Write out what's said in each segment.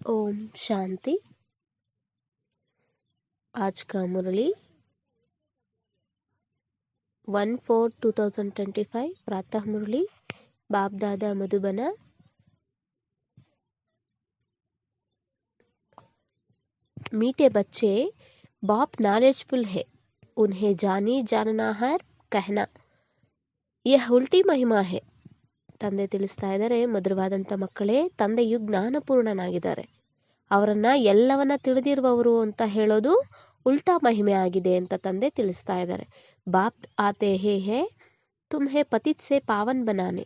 ओम शांति। आज का मुरली 1/4/2025 प्रातः मुरली बाप दादा मधुबना। मीठे बच्चे, बाप नॉलेजफुल है, उन्हें जानी जानना हर कहना, यह उल्टी महिमा है. ತಂದೆ ತಿಳಿಸ್ತಾ ಇದ್ದಾರೆ, ಮಧುರವಾದಂಥ ಮಕ್ಕಳೇ, ತಂದೆಯು ಜ್ಞಾನಪೂರ್ಣನಾಗಿದ್ದಾರೆ, ಅವರನ್ನ ಎಲ್ಲವನ್ನ ತಿಳಿದಿರುವವರು ಅಂತ ಹೇಳೋದು ಉಲ್ಟಾ ಮಹಿಮೆ ಆಗಿದೆ ಅಂತ ತಂದೆ ತಿಳಿಸ್ತಾ ಇದ್ದಾರೆ. ಬಾಪ್ ಆತೆ ಹೇ ತುಮ್ಹೆ ಪತಿತ್ ಸೆ ಪಾವನ್ ಬನಾನೆ,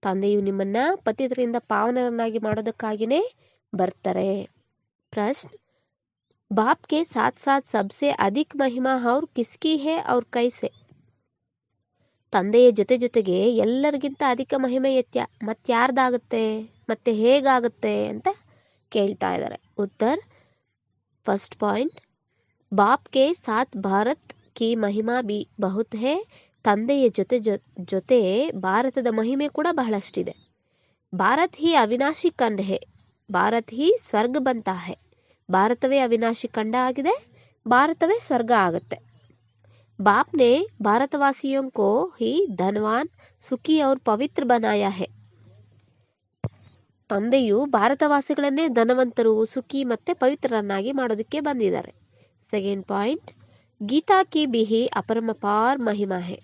ತಂದೆಯು ನಿಮ್ಮನ್ನ ಪತಿತರಿಂದ ಪಾವನರನ್ನಾಗಿ ಮಾಡೋದಕ್ಕಾಗಿನೇ ಬರ್ತಾರೆ. ಪ್ರಶ್ನೆ, बाप के साथ साथ सबसे अधिक महिमा और किसकी है और कैसे? ತಂದೆಯ ಜೊತೆ ಜೊತೆಗೆ ಎಲ್ಲರಿಗಿಂತ ಅಧಿಕ ಮಹಿಮೆ ಮತ್ಯಾರ್ದಾಗುತ್ತೆ ಮತ್ತೆ ಹೇಗಾಗುತ್ತೆ ಅಂತ ಕೇಳ್ತಾ ಇದ್ದಾರೆ. ಉತ್ತರ, ಫಸ್ಟ್ ಪಾಯಿಂಟ್, ಬಾಪ್ ಕೆ ಸಾಥ್ ಭಾರತ್ ಕಿ ಮಹಿಮಾ ಬಿ ಬಹುತ್ ಹೇ. ತಂದೆಯ ಜೊತೆ ಭಾರತದ ಮಹಿಮೆ ಕೂಡ ಬಹಳಷ್ಟಿದೆ. ಭಾರತ್ ಹಿ ಅವಿನಾಶಿ ಖಂಡ ಹೇ, ಭಾರತ್ ಹಿ ಸ್ವರ್ಗ ಬಂತಾ ಹೇ. ಭಾರತವೇ ಅವಿನಾಶಿ ಖಂಡ ಆಗಿದೆ, ಭಾರತವೇ ಸ್ವರ್ಗ ಆಗುತ್ತೆ. बाप ने भारतवासियों को ही धनवान, सुखी और पवित्र बनाया है. ತಂದೆಯು ಭಾರತವಾಸಿಗಳನ್ನೇ ಧನವಂತರು, ಸುಖಿ ಮತ್ತೆ ಪವಿತ್ರರನ್ನಾಗಿ ಮಾಡೋದಕ್ಕೆ ಬಂದಿದ್ದಾರೆ. ಸೆಕೆಂಡ್ ಪಾಯಿಂಟ್, ಗೀತಾ ಕಿ ಬಿಹಿ ಅಪರಮಪಾರ್ ಮಹಿಮಾ ಹೇ.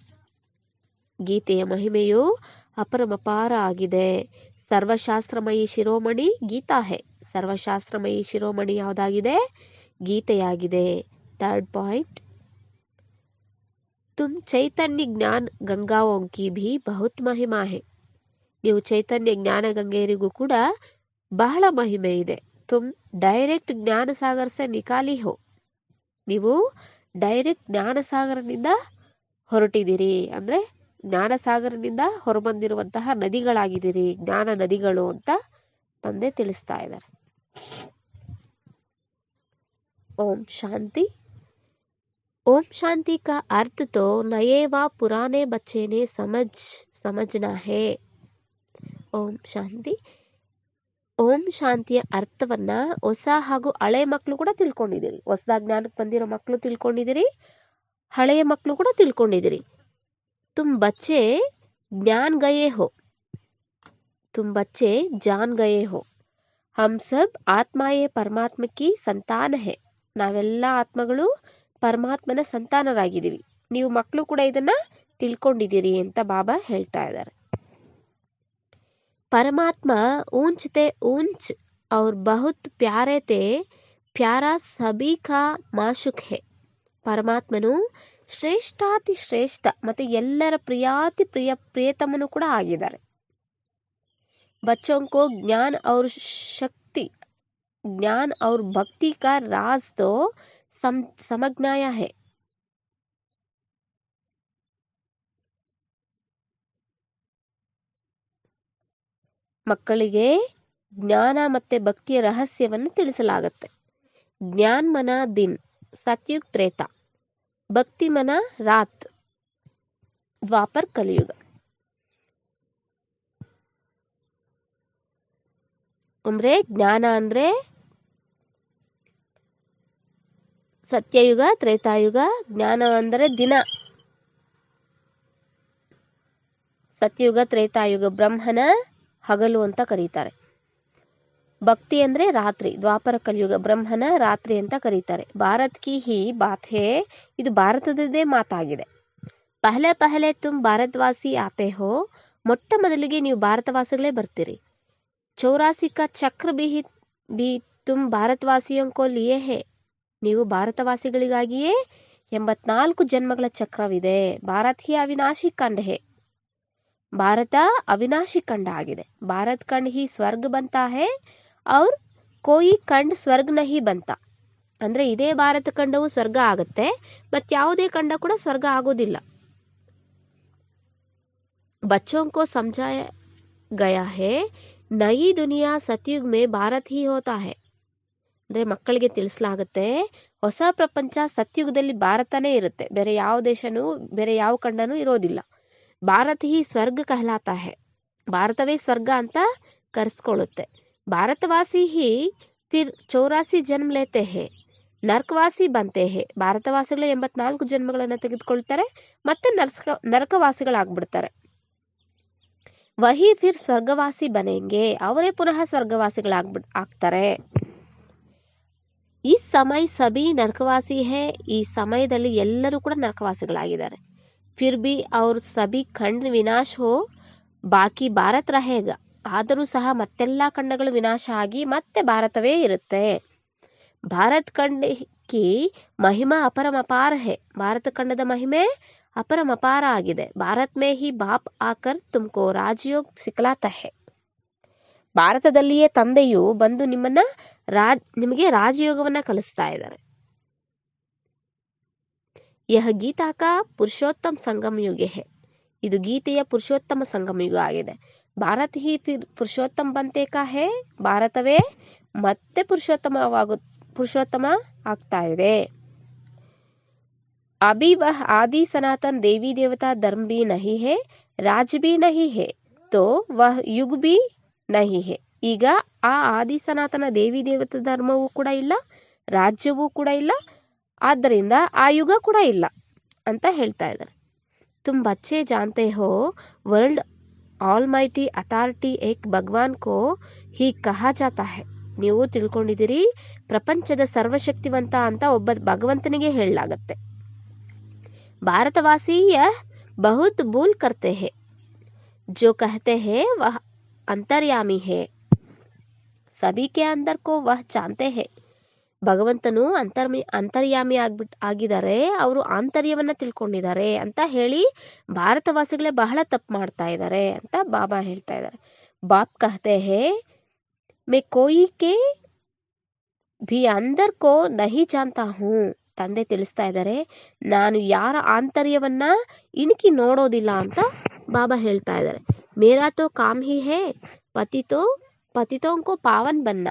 ಗೀತೆಯ ಮಹಿಮೆಯು ಅಪರಮಪಾರ ಆಗಿದೆ. ಸರ್ವಶಾಸ್ತ್ರಮಯಿ ಶಿರೋಮಣಿ ಗೀತಾ ಹೇ. ಸರ್ವಶಾಸ್ತ್ರಮಯಿ ಶಿರೋಮಣಿ ಯಾವುದಾಗಿದೆ? ಗೀತೆಯಾಗಿದೆ. ಥರ್ಡ್ ಪಾಯಿಂಟ್, तुम चैतन्य ज्ञान गंगाओं की भी बहुत महिमा है. ನೀವು ಚೈತನ್ಯ ಜ್ಞಾನ ಗಂಗೆಯರಿಗೂ ಕೂಡ ಬಹಳ ಮಹಿಮೆ ಇದೆ. ತುಮ್ ಡೈರೆಕ್ಟ್ ಜ್ಞಾನ ಸಾಗರ ಸೆ ನಿಕಾಲಿ ಹೋ. ನೀವು ಡೈರೆಕ್ಟ್ ಜ್ಞಾನ ಸಾಗರನಿಂದ ಹೊರಟಿದ್ದೀರಿ, ಅಂದ್ರೆ ಜ್ಞಾನ ಸಾಗರನಿಂದ ಹೊರಬಂದಿರುವಂತಹ ನದಿಗಳಾಗಿದ್ದೀರಿ, ಜ್ಞಾನ ನದಿಗಳು ಅಂತ ತಂದೆ ತಿಳಿಸ್ತಾ ಇದ್ದಾರೆ. ಓಂ ಶಾಂತಿ. ओम शांति का अर्थ तो नए व पुराने बच्चे ने समझना है. ओम शांति. ಓಂ ಶಾಂತಿಯ ಅರ್ಥವನ್ನ ಹೊಸ ಹಾಗೂ ಹಳೆ ಮಕ್ಕಳು ಕೂಡ ತಿಳ್ಕೊಂಡಿದ್ದೀರಿ. ಹೊಸದಾಗಿ ಜ್ಞಾನಕ್ಕೆ ಬಂದಿರೋ ಮಕ್ಕಳು ತಿಳ್ಕೊಂಡಿದ್ದೀರಿ, ಹಳೆಯ ಮಕ್ಕಳು ಕೂಡ ತಿಳ್ಕೊಂಡಿದ್ದೀರಿ. ತುಮ್ ಬಚ್ಚೆ ಜ್ಞಾನ್ ಗಯೇ ಹೋ, ತುಮ್ ಬಚ್ಚೆ ಜಾನ್ ಗಯೇ ಹೋ. ಹಮ್ ಸಬ್ ಆತ್ಮಾಯೇ ಪರಮಾತ್ಮ ಕಿ ಸಂತಾನ ಹೇ. ನಾವೆಲ್ಲ ಆತ್ಮಗಳು ಪರಮಾತ್ಮನ ಸಂತಾನರಾಗಿದ್ದೀವಿ. ನೀವು ಮಕ್ಕಳು ಕೂಡ ಇದನ್ನ ತಿಳ್ಕೊಂಡಿದ್ದೀರಿ ಅಂತ ಬಾಬಾ ಹೇಳ್ತಾ ಇದ್ದಾರೆ. ಪರಮಾತ್ಮ ಊಂಚ್ ತೆ ಊಂಚ್ ಔರ್ ಬಹುತ್ ಪ್ಯಾರೆ ತೆ ಪ್ಯಾರಾ ಸಭಿ ಕಾ ಮಾಶುಕ್ ಹೇ. ಪರಮಾತ್ಮನು ಶ್ರೇಷ್ಠಾತಿ ಶ್ರೇಷ್ಠ ಮತ್ತೆ ಎಲ್ಲರ ಪ್ರಿಯಾತಿ ಪ್ರಿಯತಮನು ಕೂಡ ಆಗಿದ್ದಾರೆ. ಬಚ್ಚೋಂ ಕೋ ಜ್ಞಾನ ಔರ್ ಶಕ್ತಿ, ಜ್ಞಾನ ಔರ್ ಭಕ್ತಿ ಕಾ ರಾಜ್ ತೋ ಸಮಜ್ಞಾಯ ಹೇ. ಮಕ್ಕಳಿಗೆ ಜ್ಞಾನ ಮತ್ತೆ ಭಕ್ತಿಯ ರಹಸ್ಯವನ್ನು ತಿಳಿಸಲಾಗುತ್ತೆ. ಜ್ಞಾನ ಮನ ದಿನ್ ಸತ್ಯುಗ್ ತ್ರೇತ, ಭಕ್ತಿ ಮನ ರಾತ್ ದ್ವಾಪರ್ ಕಲಿಯುಗ. ಅಂದ್ರೆ ಜ್ಞಾನ ಅಂದ್ರೆ ಸತ್ಯಯುಗ, ತ್ರೇತಾಯುಗ. ಜ್ಞಾನ ಅಂದರೆ ದಿನ, ಸತ್ಯಯುಗ ತ್ರೇತಾಯುಗ ಬ್ರಹ್ಮನ ಹಗಲು ಅಂತ ಕರೀತಾರೆ. ಭಕ್ತಿ ಅಂದ್ರೆ ರಾತ್ರಿ, ದ್ವಾಪರ ಕಲಿಯುಗ ಬ್ರಹ್ಮನ ರಾತ್ರಿ ಅಂತ ಕರೀತಾರೆ. ಭಾರತ್ ಕಿ ಹಿ ಬಾತ್ ಹೇ, ಇದು ಭಾರತದದೇ ಮಾತಾಗಿದೆ. ಪಹಲೆ ಪಹಲೆ ತುಮ್ ಭಾರತವಾಸಿ ಆತೆ ಹೋ, ಮೊಟ್ಟ ಮೊದಲಿಗೆ ನೀವು ಭಾರತವಾಸಿಗಳೇ ಬರ್ತೀರಿ. 84 ಕಾ ಚಕ್ರ ಬಿ ತುಮ್ ಭಾರತವಾಸಿಯೋಂ ಕೋ ಲಿಯೇ ಹೇ. ನೀವು ಭಾರತವಾಸಿಗಳಿಗಾಗಿಯೇ 84 ಜನ್ಮಗಳ ಚಕ್ರವಿದೆ. ಭಾರತ್ ಹಿ ಅವಿನಾಶಿ ಖಂಡ ಹೇ. ಭಾರತ ಅವಿನಾಶಿ ಖಂಡ ಆಗಿದೆ. ಭಾರತ್ ಖಂಡ್ ಹಿ ಸ್ವರ್ಗ ಬಂತಾ ಹೇ ಔರ್ ಕೋಯಿ ಖಂಡ್ ಸ್ವರ್ಗ ನಹಿ ಬಂತಾ. ಅಂದ್ರೆ ಇದೇ ಭಾರತ ಖಂಡವು ಸ್ವರ್ಗ ಆಗುತ್ತೆ, ಮತ್ಯಾವುದೇ ಖಂಡ ಕೂಡ ಸ್ವರ್ಗ ಆಗೋದಿಲ್ಲ. ಬಚ್ಚೋಂ ಕೋ ಸಮझाया गया है ನಯಿ ದುನಿಯಾ ಸತ್ಯುಗ್ ಮೇ ಭಾರತ್ ಹಿ ಹೋತಾ ಹೇ. ಅಂದ್ರೆ ಮಕ್ಕಳಿಗೆ ತಿಳಿಸಲಾಗುತ್ತೆ, ಹೊಸ ಪ್ರಪಂಚ ಸತ್ಯುಗದಲ್ಲಿ ಭಾರತನೇ ಇರುತ್ತೆ, ಬೇರೆ ಯಾವ ದೇಶನೂ ಬೇರೆ ಯಾವ ಖಂಡನೂ ಇರೋದಿಲ್ಲ. ಭಾರತ ಹಿ ಸ್ವರ್ಗ ಕಹಲಾತಾ ಹೇ. ಭಾರತವೇ ಸ್ವರ್ಗ ಅಂತ ಕರೆಸ್ಕೊಳ್ಳುತ್ತೆ. ಭಾರತವಾಸಿ ಹಿ फिर 84 जन्म लेते हैं, ನರಕವಾಸಿ ಬಂತೆ ಹೇ. ಭಾರತವಾಸಿಗಳು 84 ಜನ್ಮಗಳನ್ನು ತೆಗೆದುಕೊಳ್ತಾರೆ, ಮತ್ತೆ ನರಕವಾಸಿಗಳಾಗ್ಬಿಡ್ತಾರೆ. ವಹಿ ಫಿರ್ ಸ್ವರ್ಗವಾಸಿ ಬನೆಂಗೆ, ಅವರೇ ಪುನಃ ಆಗ್ತಾರೆ. ಈ ಸಮಯ ಸಭಿ ನರಕವಾಸಿ ಹೇ, ಈ ಸಮಯದಲ್ಲಿ ಎಲ್ಲರೂ ಕೂಡ ನರಕವಾಸಿಗಳಾಗಿದ್ದಾರೆ. ಫಿರ್ ಬಿ ಅವ್ರ ಸಭಿ ಖಂಡ್ ವಿನಾಶ ಹೋ, ಬಾಕಿ ಭಾರತ್ ರಹೇಗ, ಆದರೂ ಸಹ ಮತ್ತೆಲ್ಲ ಖಂಡಗಳು ವಿನಾಶ ಆಗಿ ಮತ್ತೆ ಭಾರತವೇ ಇರುತ್ತೆ. ಭಾರತ್ ಖಂಡ ಕಿ ಮಹಿಮಾ ಅಪರಮಪಾರ ಹೇ, ಭಾರತ ಖಂಡದ ಮಹಿಮೆ ಅಪರಮಪಾರ ಆಗಿದೆ. ಭಾರತ್ ಮೇ ಹಿ ಬಾಪ್ ಆಕರ್ ತುಮಕೋ ರಾಜಯೋಗ್ ಸಿಕ್ಲಾತ ಹೇ, ಭಾರತದಲ್ಲಿಯೇ ತಂದೆಯು ಬಂದು ನಿಮಗೆ ರಾಜಯೋಗವನ್ನ ಕಲಿಸ್ತಾ ಇದ್ದಾರೆ. ಯಹ ಗೀತಾ ಕಾ ಪುರುಷೋತ್ತಮ ಸಂಗಮ ಯುಗ ಹೇ, ಇದು ಗೀತೆಯ ಪುರುಷೋತ್ತಮ ಸಂಗಮ ಯುಗ ಆಗಿದೆ. ಭಾರತ್ ಹಿ ಪುರುಷೋತ್ತಮ ಬಂತೆ ಕಾ ಹೇ, ಭಾರತವೇ ಮತ್ತೆ ಪುರುಷೋತ್ತಮ ಆಗ್ತಾ ಇದೆ. अभी वह आदि सनातन देवी देवता धर्म भी नहीं है, राज भी नहीं है, तो वह युग भी नहीं है. ಈಗ ಆ ಆದಿ ಸನಾತನ ದೇವಿ ದೇವತಾ ಧರ್ಮವೂ ಕೂಡ ಇಲ್ಲ, ರಾಜ್ಯವೂ ಕೂಡ ಇಲ್ಲ, ಆದ್ದರಿಂದ ಆ ಯುಗ ಕೂಡ ಇಲ್ಲ ಅಂತ ಹೇಳ್ತಾ ಇದ್ದಾರೆ. तुम बच्चे जानते हो वर्ल्ड ऑलमाइटी अथॉरिटी एक भगवान को ही कहा जाता है. ನೀವು ತಿಳ್ಕೊಂಡಿದ್ದೀರಿ ಪ್ರಪಂಚದ ಸರ್ವಶಕ್ತಿವಂತ ಅಂತ ಒಬ್ಬ ಭಗವಂತನಿಗೆ ಹೇಳಲಾಗತ್ತೆ. भारतवासी यह बहुत भूल करते हैं, जो कहते हैं वह अंतर्यामी है, सभी के अंदर को वह जानते हैं. ಭಗವಂತನು ಅಂತರ್ಯಾಮಿ ಆಗಿದ್ದಾರೆ, ಅವರು ಆಂತರ್ಯವನ್ನ ತಿಳ್ಕೊಂಡಿದ್ದಾರೆ ಅಂತ ಹೇಳಿ ಭಾರತವಾಸಿಗಳೇ ಬಹಳ ತಪ್ಪು ಮಾಡ್ತಾ ಇದ್ದಾರೆ ಅಂತ ಬಾಬಾ ಹೇಳ್ತಾ ಇದ್ದಾರೆ. ಬಾಪ್ ಕಹತೆ ಹೇ ಮೈ ಕೋಯಿ ಕೆ ಭಿ ಅಂದರ್ ಕೋ ನಹಿ ಜಾನ್ತಾ ಹೂಂ, ತಂದೆ ತಿಳಿಸ್ತಾ ಇದ್ದಾರೆ, ನಾನು ಯಾರ ಆಂತರ್ಯವನ್ನ ಇಣುಕಿ ನೋಡೋದಿಲ್ಲ ಅಂತ ಬಾಬಾ ಹೇಳ್ತಾ ಇದ್ದಾರೆ. ಮೇರಾ ತೋ ಕಾಮ್ ಹಿ ಹೇ ಪತಿತೋಂಕೋ ಪಾವನ್ ಬನ್ನ,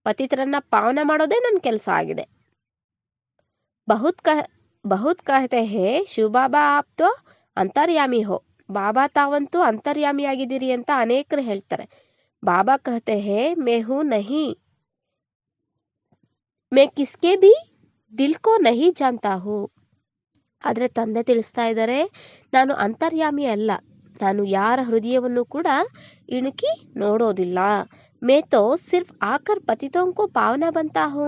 ಪತಿತರನ್ನ ಪಾವನ ಮಾಡೋದೇ ನನ್ನ ಕೆಲಸ ಆಗಿದೆ. ಬಹುತ್ ಕಹತೆ ಹೇ ಶಿವ ಬಾಬಾ ಆಪ್ ತೋ ಅಂತರ್ಯಾಮಿ ಹೋ, ಬಾಬಾ ತಾವಂತೂ ಅಂತರ್ಯಾಮಿ ಆಗಿದ್ದೀರಿ ಅಂತ ಅನೇಕರು ಹೇಳ್ತಾರೆ. ಬಾಬಾ ಕಹತೆ ಹೇ ಮೇ ಹೂ ನಹಿ, ಮೇ ಕಿಸ್ಕೆ ಭಿ ದಿಲ್ ಕೋ ನಹಿ ಜಾನ್ತಾ ಹೂ, ಆದ್ರೆ ತಂದೆ ತಿಳಿಸ್ತಾ ಇದ್ದಾರೆ, ನಾನು ಅಂತರ್ಯಾಮಿ ಅಲ್ಲ, ನಾನು ಯಾರ ಹೃದಯವನ್ನು ಕೂಡ ಇಣುಕಿ ನೋಡೋದಿಲ್ಲ. ಮೇ ತೋ ಸಿರ್ಫ್ ಆಕರ್ ಪತಿತೋಂಕೋ ಪಾವನ ಬಂತಾ ಹೂ,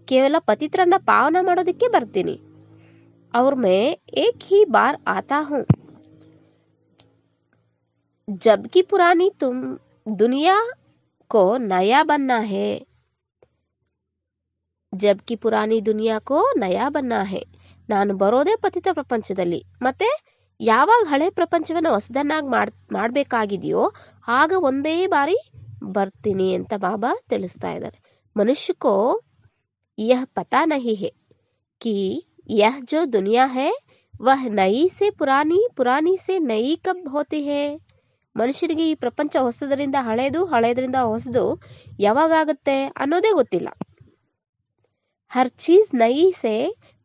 ಕೇವಲ ಪತಿತ್ರನ್ನ ಪಾವನ ಮಾಡೋದಕ್ಕೆ ಬರ್ತೀನಿ. ಅವ್ರ ಮೇ ಏಕ್ ಹಿ ಬಾರ್ ಆತಾ ಹೂ, ಜಬ್ಕಿ ಪುರಾನಿ ದುನಿಯಾ ಕೋ ನಯಾ ಬನ್ನಾ ಹೇ, ಜಬ್ಕಿ ಪುರಾನಿ ದುನಿಯಾ ಕೋ ನಯಾ ಬನ್ನಾ ಹೇ, ನಾನು ಬರೋದೇ ಪತಿತ ಪ್ರಪಂಚದಲ್ಲಿ, ಮತ್ತೆ ಯಾವಾಗ ಹಳೆ ಪ್ರಪಂಚವನ್ನು ಹೊಸದನ್ನಾಗಿ ಮಾಡಬೇಕಾಗಿದೆಯೋ ಆಗ ಒಂದೇ ಬಾರಿ ಬರ್ತೀನಿ ಅಂತ ಬಾಬಾ ತಿಳಿಸ್ತಾ ಇದ್ದಾರೆ. ಮನುಷ್ಯಕೋ ಯಹ ಪತಾ ನಹಿ ಹೇ ಕಿ ಯಹ ಜೋ ದುನಿಯಾ ಹೇ ವಹ ನಯಿ ಸೆ ಪುರಾನಿ, ಪುರಾನಿ ಸೆ ನಯಿ ಕಬ್ ಹೋತಿ ಹೇ, ಮನುಷ್ಯರಿಗೆ ಈ ಪ್ರಪಂಚ ಹೊಸದರಿಂದ ಹಳೇದು, ಹಳೇದರಿಂದ ಹೊಸದು ಯಾವಾಗುತ್ತೆ ಅನ್ನೋದೇ ಗೊತ್ತಿಲ್ಲ. हर चीज नई से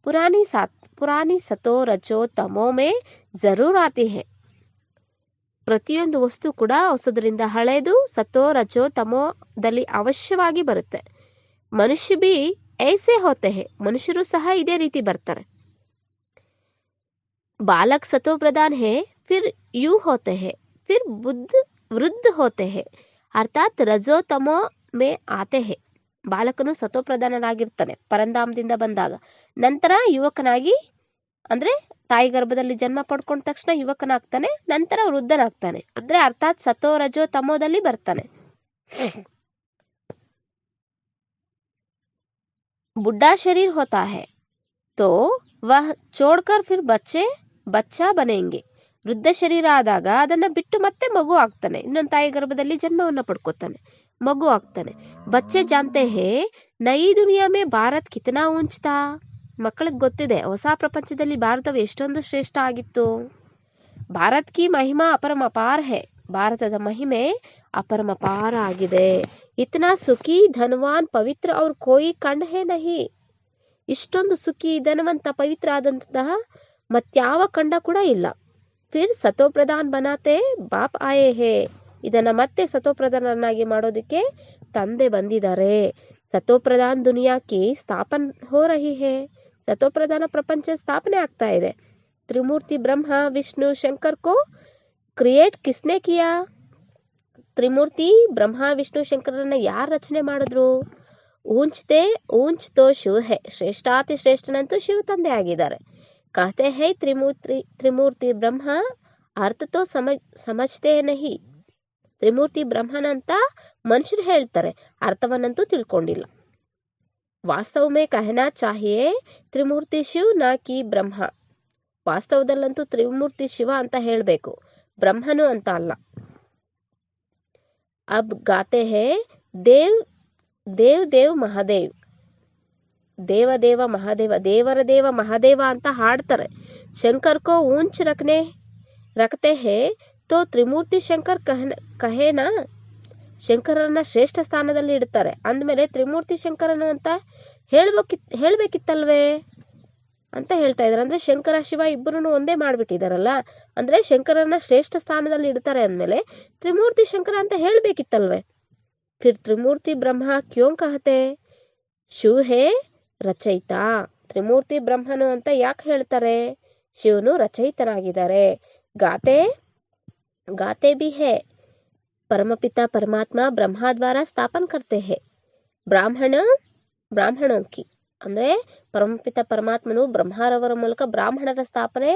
पुरानी सतो रजो तमो में जरूर आती है, ಪ್ರತಿಯೊಂದು ವಸ್ತು ಕೂಡ ಹೊಸದರಿಂದ ಹಳೇದು, ಸತೋ ರಜೋ ತಮೋದಲ್ಲಿ ಅವಶ್ಯವಾಗಿ ಬರುತ್ತೆ. ಮನುಷ್ಯ ಬಿ ಐಸೆ ಹೋತೆ ಹೇ, ಮನುಷ್ಯರು ಸಹ ಇದೇ ರೀತಿ ಬರ್ತಾರೆ. बालक सतो प्रधान है फिर यू होते हैं, फिर वृद्ध होते हैं, अर्थात रजो तमो में आते हैं. ಬಾಲಕನು ಸತೋಪ್ರಧಾನನಾಗಿರ್ತಾನೆ ಪರಂಧಾಮದಿಂದ ಬಂದಾಗ, ನಂತರ ಯುವಕನಾಗಿ ಅಂದ್ರೆ ತಾಯಿ ಗರ್ಭದಲ್ಲಿ ಜನ್ಮ ಪಡ್ಕೊಂಡ ತಕ್ಷಣ ಯುವಕನಾಗ್ತಾನೆ, ನಂತರ ವೃದ್ಧನಾಗ್ತಾನೆ, ಅಂದ್ರೆ ಅರ್ಥಾತ್ ಸತೋ ರಜೋ ತಮೋದಲ್ಲಿ ಬರ್ತಾನೆ. ಬುಡ್ಡಾ ಶರೀರ್ ಹೋತಾ ಹೈ ತೋ ವಹ ಚೋಡ್ಕರ್ ಫಿರ್ ಬಚ್ಚಾ ಬನೆಂಗೆ, ವೃದ್ಧ ಶರೀರ ಆದಾಗ ಅದನ್ನ ಬಿಟ್ಟು ಮತ್ತೆ ಮಗು ಆಗ್ತಾನೆ, ಇನ್ನೊಂದು ತಾಯಿ ಗರ್ಭದಲ್ಲಿ ಜನ್ಮವನ್ನ ಪಡ್ಕೋತಾನೆ, ಮಗು ಆಗ್ತಾನೆ. ಬಚ್ಚೆ ಜಾನ್ತೆ ಹೇ ನಯಿ ದುನಿಯಾ ಮೇ ಭಾರತ್ ಕಿತನಾ ಊಂಚ್ ತಾ, ಮಕ್ಕಳಿಗೆ ಗೊತ್ತಿದೆ ಹೊಸ ಪ್ರಪಂಚದಲ್ಲಿ ಭಾರತವು ಎಷ್ಟೊಂದು ಶ್ರೇಷ್ಠ ಆಗಿತ್ತು. ಭಾರತ್ ಕಿ ಮಹಿಮಾ ಅಪರಮಪಾರ ಹೇ, ಭಾರತದ ಮಹಿಮೆ ಅಪರಮಪಾರ ಆಗಿದೆ. ಇತನಾ ಸುಖಿ ಧನವಾನ್ ಪವಿತ್ರ ಅವ್ರ ಕೋಯಿ ಕಂಡ್ ಹೇ ನಹಿ, ಇಷ್ಟೊಂದು ಸುಖಿ ಧನವಂತ ಪವಿತ್ರ ಆದಂತಹ ಮತ್ಯಾವ ಕಂಡ ಕೂಡ ಇಲ್ಲ. ಫಿರ್ ಸತೋ ಪ್ರಧಾನ್ ಬನಾತೆ ಬಾಪ್ ಆಯೇ ಹೇ, ಇದನ್ನ ಮತ್ತೆ ಸತೋಪ್ರಧಾನನ್ನಾಗಿ ಮಾಡೋದಕ್ಕೆ ತಂದೆ ಬಂದಿದ್ದಾರೆ. ಸತೋಪ್ರಧಾನ್ ದುನಿಯಾ ಕಿ ಸ್ಥಾಪನ್ ಹೋ ರಹಿ ಹೇ. ಸತೋಪ್ರಧಾನ ಪ್ರಪಂಚ ಸ್ಥಾಪನೆ ಆಗ್ತಾ ಇದೆ. ತ್ರಿಮೂರ್ತಿ ಬ್ರಹ್ಮ ವಿಷ್ಣು ಶಂಕರ್ ಕೋ ಕ್ರಿಯೇಟ್ ಕಿಸ್ನೆ ಕಿಯಾ. ತ್ರಿಮೂರ್ತಿ ಬ್ರಹ್ಮ ವಿಷ್ಣು ಶಂಕರನ್ನ ಯಾರು ರಚನೆ ಮಾಡಿದ್ರು? ಊಂಚ್ ತೋ ಶಿವ ಹೇ. ಶ್ರೇಷ್ಠಾತಿ ಶ್ರೇಷ್ಠನಂತೂ ಶಿವ ತಂದೆ ಆಗಿದ್ದಾರೆ. कहते हैं ತ್ರಿಮೂರ್ತಿ ಬ್ರಹ್ಮ ಅರ್ಥ ತೋ ಸಮಜ್ತೆ ನಹಿ. ತ್ರಿಮೂರ್ತಿ ಬ್ರಹ್ಮನಂತ ಮನುಷ್ಯರು ಹೇಳ್ತಾರೆ, ಅರ್ಥವನ್ನಂತೂ ತಿಳ್ಕೊಂಡಿಲ್ಲ. ವಾಸ್ತವ ಮೇ ಕಹನಾ ಚಾಹಿಯೇ ತ್ರಿಮೂರ್ತಿ ಶಿವ್ ನಾ ಕಿ ಬ್ರಹ್ಮ. ವಾಸ್ತವದಲ್ಲಂತೂ ತ್ರಿಮೂರ್ತಿ ಶಿವ ಅಂತ ಹೇಳಬೇಕು, ಬ್ರಹ್ಮನು ಅಂತ ಅಲ್ಲ. ಅಬ್ ಗಾತೆ ಹೇ ದೇವ್ ದೇವ್ ದೇವ್ ಮಹಾದೇವ್. ದೇವ ಮಹಾದೇವ, ದೇವರ ದೇವ ಮಹಾದೇವ ಅಂತ ಹಾಡ್ತಾರೆ. ಶಂಕರ್ ಕೋ ಊಂಚ್ ರಖತೆ ಹೇ ತೋ ತ್ರಿಮೂರ್ತಿ ಶಂಕರ್ ಕಹೇನಾ. ಶಂಕರನ್ನ ಶ್ರೇಷ್ಠ ಸ್ಥಾನದಲ್ಲಿ ಇಡ್ತಾರೆ ಅಂದಮೇಲೆ ತ್ರಿಮೂರ್ತಿ ಶಂಕರನು ಅಂತ ಹೇಳ್ಬೇಕಿತ್ತಲ್ವೇ ಅಂತ ಹೇಳ್ತಾ ಇದ್ದಾರೆ. ಅಂದ್ರೆ ಶಂಕರ ಶಿವ ಇಬ್ಬರನ್ನು ಒಂದೇ ಮಾಡ್ಬಿಟ್ಟಿದಾರಲ್ಲ, ಅಂದ್ರೆ ಶಂಕರನ್ನ ಶ್ರೇಷ್ಠ ಸ್ಥಾನದಲ್ಲಿ ಇಡ್ತಾರೆ ಅಂದ್ಮೇಲೆ ತ್ರಿಮೂರ್ತಿ ಶಂಕರ ಅಂತ ಹೇಳ್ಬೇಕಿತ್ತಲ್ವೇ. ಫಿರ್ ತ್ರಿಮೂರ್ತಿ ಬ್ರಹ್ಮ ಕ್ಯೋಂ ಕಹತೆ ಶಿವ ಹೇ ರಚಯಿತ. ತ್ರಿಮೂರ್ತಿ ಬ್ರಹ್ಮನು ಅಂತ ಯಾಕೆ ಹೇಳ್ತಾರೆ? ಶಿವನು ರಚಯಿತನಾಗಿದ್ದಾರೆ. ಗಾತೆ ಬಿ ಹೇ परमपिता परमात्मा ब्रह्मा द्वारा स्थापन करते हैं. ಬ್ರಾಹ್ಮಣೋं की ಅಂದ್ರೆ ಪರಮಪಿತ ಪರಮಾತ್ಮನು ಬ್ರಹ್ಮರವರ ಮೂಲಕ ಬ್ರಾಹ್ಮಣರ ಸ್ಥಾಪನೆ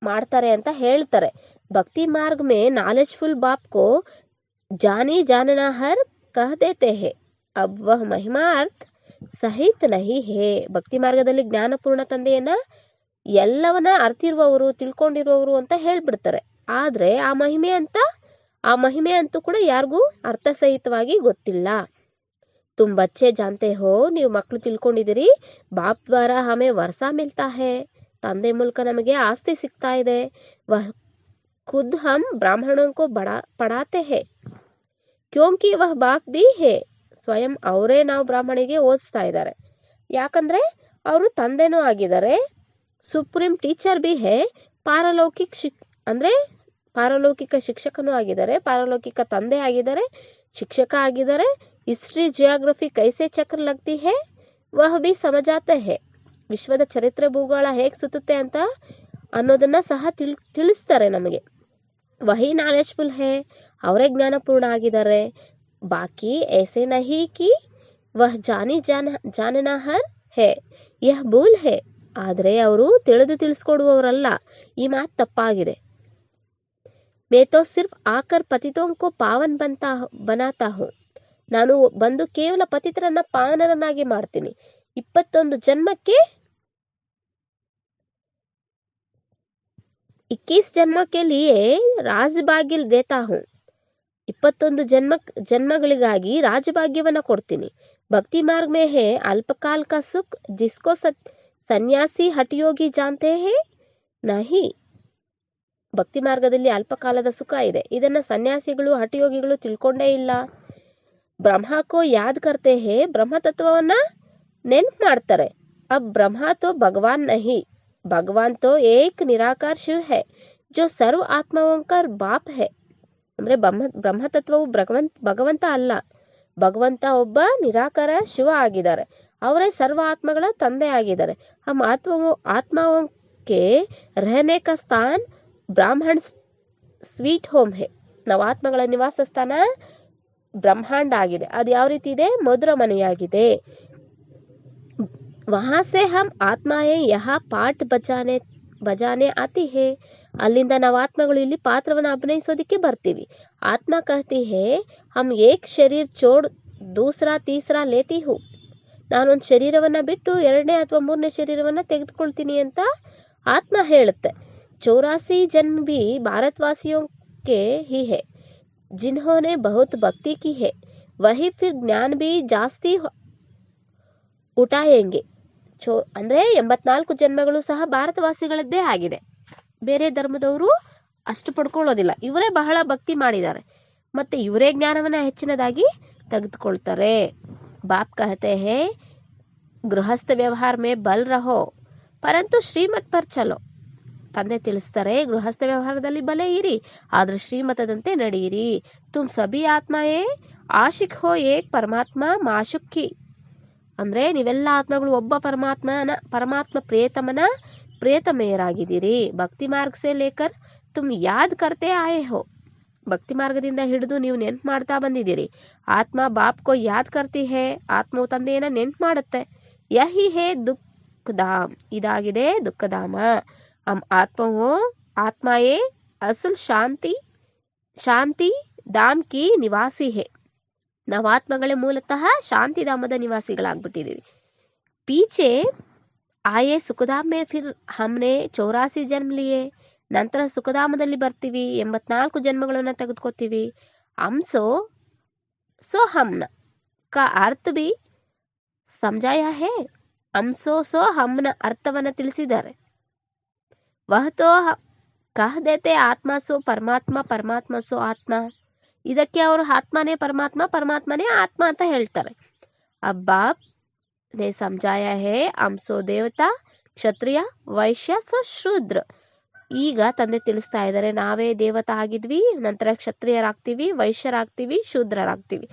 ಮಾಡ್ತಾರೆ ಅಂತ ಹೇಳ್ತಾರೆ. ಭಕ್ತಿ ಮಾರ್ಗ ಮೇ ನಾಲೆಜ್ಫುಲ್ ಬಾಪ್ ಕೋ ಜಾನಿ ಜಾನನಾ ಹರ್ ಕಹ ದೇತೆ ಹೇ. ಅಬ್ ವಹ ಮಹಿಮಾ ಅರ್ಥ ಸಹಿತ ನಹಿ ಹೇ. ಭಕ್ತಿ ಮಾರ್ಗದಲ್ಲಿ ಜ್ಞಾನಪೂರ್ಣ ತಂದೆಯನ್ನ ಎಲ್ಲವನ್ನ ಅರ್ಥಿರುವವರು ತಿಳ್ಕೊಂಡಿರುವವರು ಅಂತ ಹೇಳ್ಬಿಡ್ತಾರೆ. ಆದ್ರೆ ಆ ಮಹಿಮೆ ಅಂತೂ ಕೂಡ ಯಾರಿಗೂ ಅರ್ಥಸಹಿತವಾಗಿ ಗೊತ್ತಿಲ್ಲ. ತುಮ್ ಬಚ್ಚೆ ಜಾನ್ತೆ ಹೋ. ನೀವು ಮಕ್ಕಳು ತಿಳ್ಕೊಂಡಿದ್ದೀರಿ. ಬಾಪ್ ದ್ವಾರ ಹಮೆ ವರ್ಷ ಮಿಲ್ತಾ ಹೇ. ತಂದೆ ಮೂಲಕ ನಮಗೆ ಆಸ್ತಿ ಸಿಗ್ತಾ ಇದೆ. ವಹ ಖುದ್ ಹಮ್ ಬ್ರಾಹ್ಮಣೋಂ ಕೋ ಪಡಾತೆ ಹೇ ಕ್ಯೋಂಕಿ ವಹ ಬಾಪ್ ಬಿ ಹೇ. ಸ್ವಯಂ ಅವರೇ ನಾವು ಬ್ರಾಹ್ಮಣಿಗೆ ಓದಿಸ್ತಾ ಇದ್ದಾರೆ, ಯಾಕಂದ್ರೆ ಅವರು ತಂದೆನೂ ಆಗಿದ್ದಾರೆ. ಸುಪ್ರೀಂ ಟೀಚರ್ ಬಿ ಹೇ. ಪಾರಲೌಕಿಕ ಶಿಕ್ಷಕನೂ ಆಗಿದ್ದಾರೆ, ಪಾರಲೌಕಿಕ ತಂದೆ ಆಗಿದ್ದಾರೆ, ಶಿಕ್ಷಕ ಆಗಿದ್ದಾರೆ. ಹಿಸ್ಟ್ರಿ ಜಿಯೋಗ್ರಫಿ ಕೈಸೆ ಚಕ್ರ ಲಗ್ತಿ ಹೇ ವಹ ಬಿ ಸಮಜಾತೆ ಹೇ. ವಿಶ್ವದ ಚರಿತ್ರೆ ಭೂಗೋಳ ಹೇಗೆ ಸುತ್ತುತ್ತೆ ಅಂತ ಅನ್ನೋದನ್ನ ಸಹ ತಿಳಿಸ್ತಾರೆ ನಮಗೆ. ವಹಿ ನಾಲೆಜ್ಫುಲ್ ಹೇ. ಅವರೇ ಜ್ಞಾನಪೂರ್ಣ ಆಗಿದ್ದಾರೆ. ಬಾಕಿ ಐಸೆ ನಹಿ ಕಿ ವಹ ಜಾನನಾ ಹರ್ ಹೇ. ಯಹ ಭೂಲ್ ಹೇ. ಆದರೆ ಅವರು ತಿಳಿಸ್ಕೊಡುವವರಲ್ಲ. ಈ ಮಾತು ತಪ್ಪಾಗಿದೆ. मैं तो सिर्फ आकर पतितों को पावन बनाता हूँ. ನಾನು ಬಂದು ಕೇವಲ ಪತಿತರನ್ನ ಪಾವನರನ್ನಾಗಿ ಮಾಡ್ತೀನಿ. 21 ಜನ್ಮಕ್ಕೆ 21 ಜನ್ಮ ಕೆ ಲಿಯೇ ರಾಜಭಾಗ್ಯ ದೇತಾ ಹೂಂ. 21 ಜನ್ಮಗಳಿಗಾಗಿ ರಾಜಭಾಗ್ಯವನ್ನ ಕೊಡ್ತೀನಿ. ಭಕ್ತಿ ಮಾರ್ಗ ಮೇ ಹೇ ಅಲ್ಪಕಾಲ ಕಾ ಸುಖ ಜಿಸ್ಕೋ ಸನ್ಯಾಸಿ ಹಠಯೋಗಿ ಜಾನ್ತೆ ಹೇ ನಹಿ. ಭಕ್ತಿ ಮಾರ್ಗದಲ್ಲಿ ಅಲ್ಪಕಾಲದ ಸುಖ ಇದೆ, ಇದನ್ನ ಸನ್ಯಾಸಿಗಳು ಹಠಯೋಗಿಗಳು ತಿಳ್ಕೊಂಡೇ ಇಲ್ಲ. ಬ್ರಹ್ಮ ಕೋ ಯಾದ್ ಕರ್ತೆ ಹೇ. ಬ್ರಹ್ಮ ತತ್ವವನ್ನ ನೆನ್ಪು ಮಾಡ್ತಾರೆ. ಅಬ್ ಬ್ರಹ್ಮ ತೋ ಭಗವಾನ್ ನಹಿ. ಭಗವಾನ್ ತೋ ಏಕ್ ನಿರಾಕಾರ ಶಿವ ಹೇ ಜೋ ಸರ್ವ ಆತ್ಮಾओं का ಬಾಪ್ ಹೇ. ಅಂದ್ರೆ ಬ್ರಹ್ಮ ತತ್ವವು ಭಗವಂತ ಅಲ್ಲ, ಭಗವಂತ ಒಬ್ಬ ನಿರಾಕಾರ ಶಿವ ಆಗಿದ್ದಾರೆ. ಅವರೇ ಸರ್ವ ಆತ್ಮಗಳ ತಂದೆ ಆಗಿದ್ದಾರೆ. ಹಮ್ ಆತ್ಮಾओं के रहने का स्थान ಬ್ರಾಹ್ಮಣ ಸ್ವೀಟ್ ಹೋಮ್ ಹೇ. ನಾವು ಆತ್ಮಗಳ ನಿವಾಸ ಸ್ಥಾನ ಬ್ರಹ್ಮಾಂಡ ಆಗಿದೆ. ಅದು ಯಾವ ರೀತಿ ಇದೆ? ಮಧುರ ಮನೆಯಾಗಿದೆ. ವಹಾ ಸೆ ಹಮ್ ಆತ್ಮಾಯೇ ಯಹಾ ಪಾಠ ಬಜಾನೆ ಆತಿ ಹೇ. ಅಲ್ಲಿಂದ ನಾವು ಆತ್ಮಗಳು ಇಲ್ಲಿ ಪಾತ್ರವನ್ನು ಅಭಿನಯಿಸೋದಿಕ್ಕೆ ಬರ್ತೀವಿ. ಆತ್ಮ ಕಹತಿ ಹೇ ಹಮ್ ಏಕ್ ಶರೀರ್ ಚೋಡ್ ದೂಸರಾ ತೀಸರಾ ಲೇತಿ ಹೂ. ನಾನೊಂದು ಶರೀರವನ್ನ ಬಿಟ್ಟು 2ನೇ ಅಥವಾ 3ನೇ ಶರೀರವನ್ನ ತೆಗೆದುಕೊಳ್ತೀನಿ ಅಂತ ಆತ್ಮ ಹೇಳುತ್ತೆ. 84 जन्म भी भारतवासियों के ही है जिन्होंने बहुत भक्ति की है. वही फिर ज्ञान भी ಜಾಸ್ತಿ ಉಟಾಯೆಂಗೆ. ಅಂದ್ರೆ 84 ಜನ್ಮಗಳು ಸಹ ಭಾರತವಾಸಿಗಳದ್ದೇ ಆಗಿದೆ. ಬೇರೆ ಧರ್ಮದವರು ಅಷ್ಟು ಪಡ್ಕೊಳ್ಳೋದಿಲ್ಲ. ಇವರೇ ಬಹಳ ಭಕ್ತಿ ಮಾಡಿದ್ದಾರೆ, ಮತ್ತೆ ಇವರೇ ಜ್ಞಾನವನ್ನ ಹೆಚ್ಚಿನದಾಗಿ ತೆಗೆದುಕೊಳ್ತಾರೆ. ಬಾಪ್ ಕಹತೆ ಹೇ ಗೃಹಸ್ಥ ವ್ಯವಹಾರ ಮೇ ಬಲ್ ರಹೋ ಪರಂತು ಶ್ರೀಮತ್ ಪರ್ ಚಲೋ. ತಂದೆ ತಿಳಿಸ್ತಾರೆ, ಗೃಹಸ್ಥ ವ್ಯವಹಾರದಲ್ಲಿ ಬಲೆ ಇರಿ, ಆದ್ರೆ ಶ್ರೀಮತದಂತೆ ನಡೆಯಿರಿ. ತುಮ್ ಸಭಿ ಆತ್ಮಯೇ ಆಶಿಕ್ ಹೋ ಏಕ್ ಪರಮಾತ್ಮ ಮಾಶುಕ್ಕಿ. ಅಂದ್ರೆ ನೀವೆಲ್ಲ ಆತ್ಮಗಳು ಒಬ್ಬ ಪರಮಾತ್ಮ ಪ್ರಿಯತಮನ ಪ್ರಿಯತಮೆಯರಾಗಿದ್ದೀರಿ. ಭಕ್ತಿ ಮಾರ್ಗ ಸೇ ಲೇಕರ್ ತುಮ್ ಯಾದ್ ಕರ್ತೆ ಆಯೆ ಹೋ. ಭಕ್ತಿ ಮಾರ್ಗದಿಂದ ಹಿಡಿದು ನೀವು ನೆನ್ಪು ಮಾಡ್ತಾ ಬಂದಿದ್ದೀರಿ. ಆತ್ಮ ಬಾಪ್ ಕೋ ಯಾದ್ ಕರ್ತಿ ಹೇ. ಆತ್ಮವು ತಂದೆಯನ್ನ ನೆನ್ಪು ಮಾಡುತ್ತೆ. ಯಹಿ ಹೇ ದುಃಖಧಾಮ್. ಇದಾಗಿದೆ ದುಃಖಧಾಮ. ಆತ್ಮಯೇ ಅಸುಲ್ ಶಾಂತಿ ಧಾಮ್ ಕಿ ನಿವಾಸಿ ಹೇ. ನಾವು ಆತ್ಮಗಳೇ ಮೂಲತಃ ಶಾಂತಿಧಾಮದ ನಿವಾಸಿಗಳಾಗ್ಬಿಟ್ಟಿದೀವಿ. ಪೀಚೆ ಆಯೇ ಸುಖಧಾಮ್ ಮೇ ಫಿರ್ ಹಮ್ನೆ 84 ಜನ್ಮ ಲಿಯೇ. ನಂತರ ಸುಖಧಾಮದಲ್ಲಿ ಬರ್ತೀವಿ, 84 ಜನ್ಮಗಳನ್ನ ತೆಗೆದುಕೋತೀವಿ. ಹಮ್ಸೋ ಸೋ ಹಮ್ನ ಕಾ ಅರ್ಥ ಬಿ ಸಮಜಾಯ ಹೇ. ಹಮ್ಸೋ ಹಮ್ನ ಅರ್ಥವನ್ನ ತಿಳಿಸಿದ್ದಾರೆ. ವಹ ತೋ ಕಹ ದೇತೆ ಆತ್ಮ ಸೋ ಪರಮಾತ್ಮ, ಪರಮಾತ್ಮ ಸೋ ಆತ್ಮ. ಇದಕ್ಕೆ ಅವರು ಆತ್ಮನೇ ಪರಮಾತ್ಮ, ಪರಮಾತ್ಮನೇ ಆತ್ಮ ಅಂತ ಹೇಳ್ತಾರೆ. ಬಾಪ್ ನೇ ಸಮಜಾಯ ಹೇ ಹಮ್ಸೋ ದೇವತಾ ಕ್ಷತ್ರಿಯ ವೈಶ್ಯ ಸೋ ಶೂದ್ರ. ಈಗ ತಂದೆ ತಿಳಿಸ್ತಾ ಇದ್ದಾರೆ, ನಾವೇ ದೇವತಾ ಆಗಿದ್ವಿ, ನಂತರ ಕ್ಷತ್ರಿಯರಾಗ್ತೀವಿ, ವೈಶ್ಯರಾಗ್ತೀವಿ, ಶೂದ್ರರಾಗ್ತೀವಿ.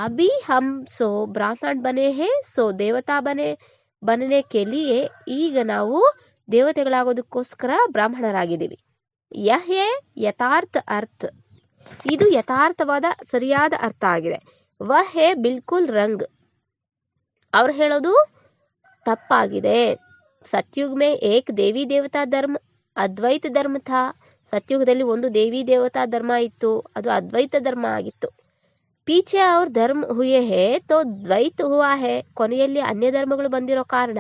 ಅಭಿ ಹಮ್ ಸೋ ಬ್ರಾಹ್ಮಣ ಬನೆ ಹೇ ಸೋ ದೇವತಾ ಬನನೆ ಕೆಲಿಯೇ. ಈಗ ನಾವು ದೇವತೆಗಳಾಗೋದಕ್ಕೋಸ್ಕರ ಬ್ರಾಹ್ಮಣರಾಗಿದ್ದೀವಿ. ಯಹ್ ಯಥಾರ್ಥ ಅರ್ಥ. ಇದು ಯಥಾರ್ಥವಾದ ಸರಿಯಾದ ಅರ್ಥ ಆಗಿದೆ. ವಹ್ ಹೇ ಬಿಲ್ಕುಲ್ ರಂಗ್. ಅವ್ರು ಹೇಳೋದು ತಪ್ಪಾಗಿದೆ. ಸತ್ಯುಗ್ ಮೇ ಏಕ್ ದೇವಿ ದೇವತಾ ಧರ್ಮ ಅದ್ವೈತ ಧರ್ಮ ಥಾ. ಸತ್ಯುಗದಲ್ಲಿ ಒಂದು ದೇವಿ ದೇವತಾ ಧರ್ಮ ಇತ್ತು, ಅದು ಅದ್ವೈತ ಧರ್ಮ ಆಗಿತ್ತು. ಪೀಚೆ ಅವ್ರ ಧರ್ಮ ಹುಯೇ ಹೇ ತೋ ದ್ವೈತ ಹುವಾ ಹೇ. ಕೊನೆಯಲ್ಲಿ ಅನ್ಯ ಧರ್ಮಗಳು ಬಂದಿರೋ ಕಾರಣ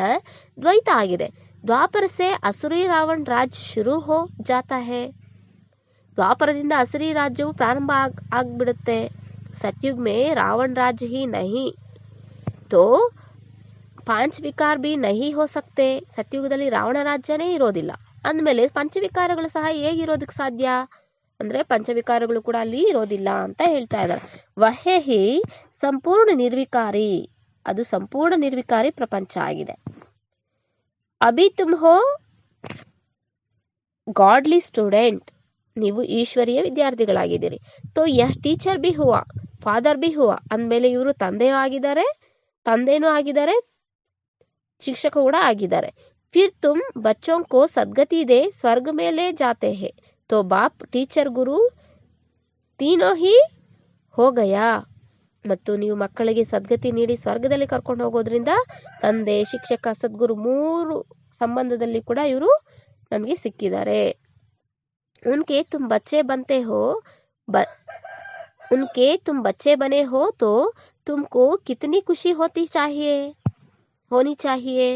ದ್ವೈತ ಆಗಿದೆ. ದ್ವಾಪರ ಸೆ ಅಸುರಿ ರಾವಣ ರಾಜ್ ಶುರು ಹೋ ಜಾತಾ ಹೇ. ದ್ವಾಪರದಿಂದ ಅಸುರಿ ರಾಜ್ಯವು ಪ್ರಾರಂಭ ಆಗ್ಬಿಡುತ್ತೆ. ಸತ್ಯುಗ್ ಮೇ ರಾವಣ ರಾಜ್ಯ ಹಿ ನಹಿ ತೋ 5 ವಿಕಾರ ಬಿ ನಹಿ ಹೋ ಸಕ್ತೆ. ಸತ್ಯುಗದಲ್ಲಿ ರಾವಣ ರಾಜ್ಯನೇ ಇರೋದಿಲ್ಲ, ಅಂದಮೇಲೆ ಪಂಚವಿಕಾರಗಳು ಸಹ ಹೇಗಿರೋದಕ್ಕೆ ಸಾಧ್ಯ ಅಂದ್ರೆ ಪಂಚವಿಕಾರಗಳು ಕೂಡ ಅಲ್ಲಿ ಇರೋದಿಲ್ಲ ಅಂತ ಹೇಳ್ತಾ ಇದ್ದಾರೆ. ವಹೆ ಹಿ ಸಂಪೂರ್ಣ ನಿರ್ವಿಕಾರಿ. ಅದು ಸಂಪೂರ್ಣ ನಿರ್ವಿಕಾರಿ ಪ್ರಪಂಚ ಆಗಿದೆ. ಅಭಿ ತುಮ್ ಹೋ ಗಾಡ್ಲಿ ಸ್ಟೂಡೆಂಟ್. ನೀವು ಈಶ್ವರೀಯ ವಿದ್ಯಾರ್ಥಿಗಳಾಗಿದ್ದೀರಿ. ತೋ ಯಹ್ ಟೀಚರ್ ಬಿ ಹುವಾ, ಫಾದರ್ ಬಿ ಹುವಾ. ಅಂದಮೇಲೆ ಇವರು ತಂದೆನೂ ಆಗಿದ್ದಾರೆ, ಶಿಕ್ಷಕ ಕೂಡ ಆಗಿದ್ದಾರೆ. फिर तुम बच्चों को सदगति दे स्वर्ग में ले जाते हैं. तो बाप टीचर गुरु तीनों ही हो गया. ಮತ್ತು ನೀವು ಮಕ್ಕಳಿಗೆ ಸದ್ಗತಿ ನೀಡಿ ಸ್ವರ್ಗದಲ್ಲಿ ಕರ್ಕೊಂಡು ಹೋಗೋದ್ರಿಂದ ತಂದೆ, ಶಿಕ್ಷಕ, ಸದ್ಗುರು 3 ಸಂಬಂಧದಲ್ಲಿ ಕೂಡ ಇವರು ನಮಗೆ ಸಿಕ್ಕಿದ್ದಾರೆ. उनके तुम बच्चे बने हो तो तुमको कितनी खुशी होनी चाहिए.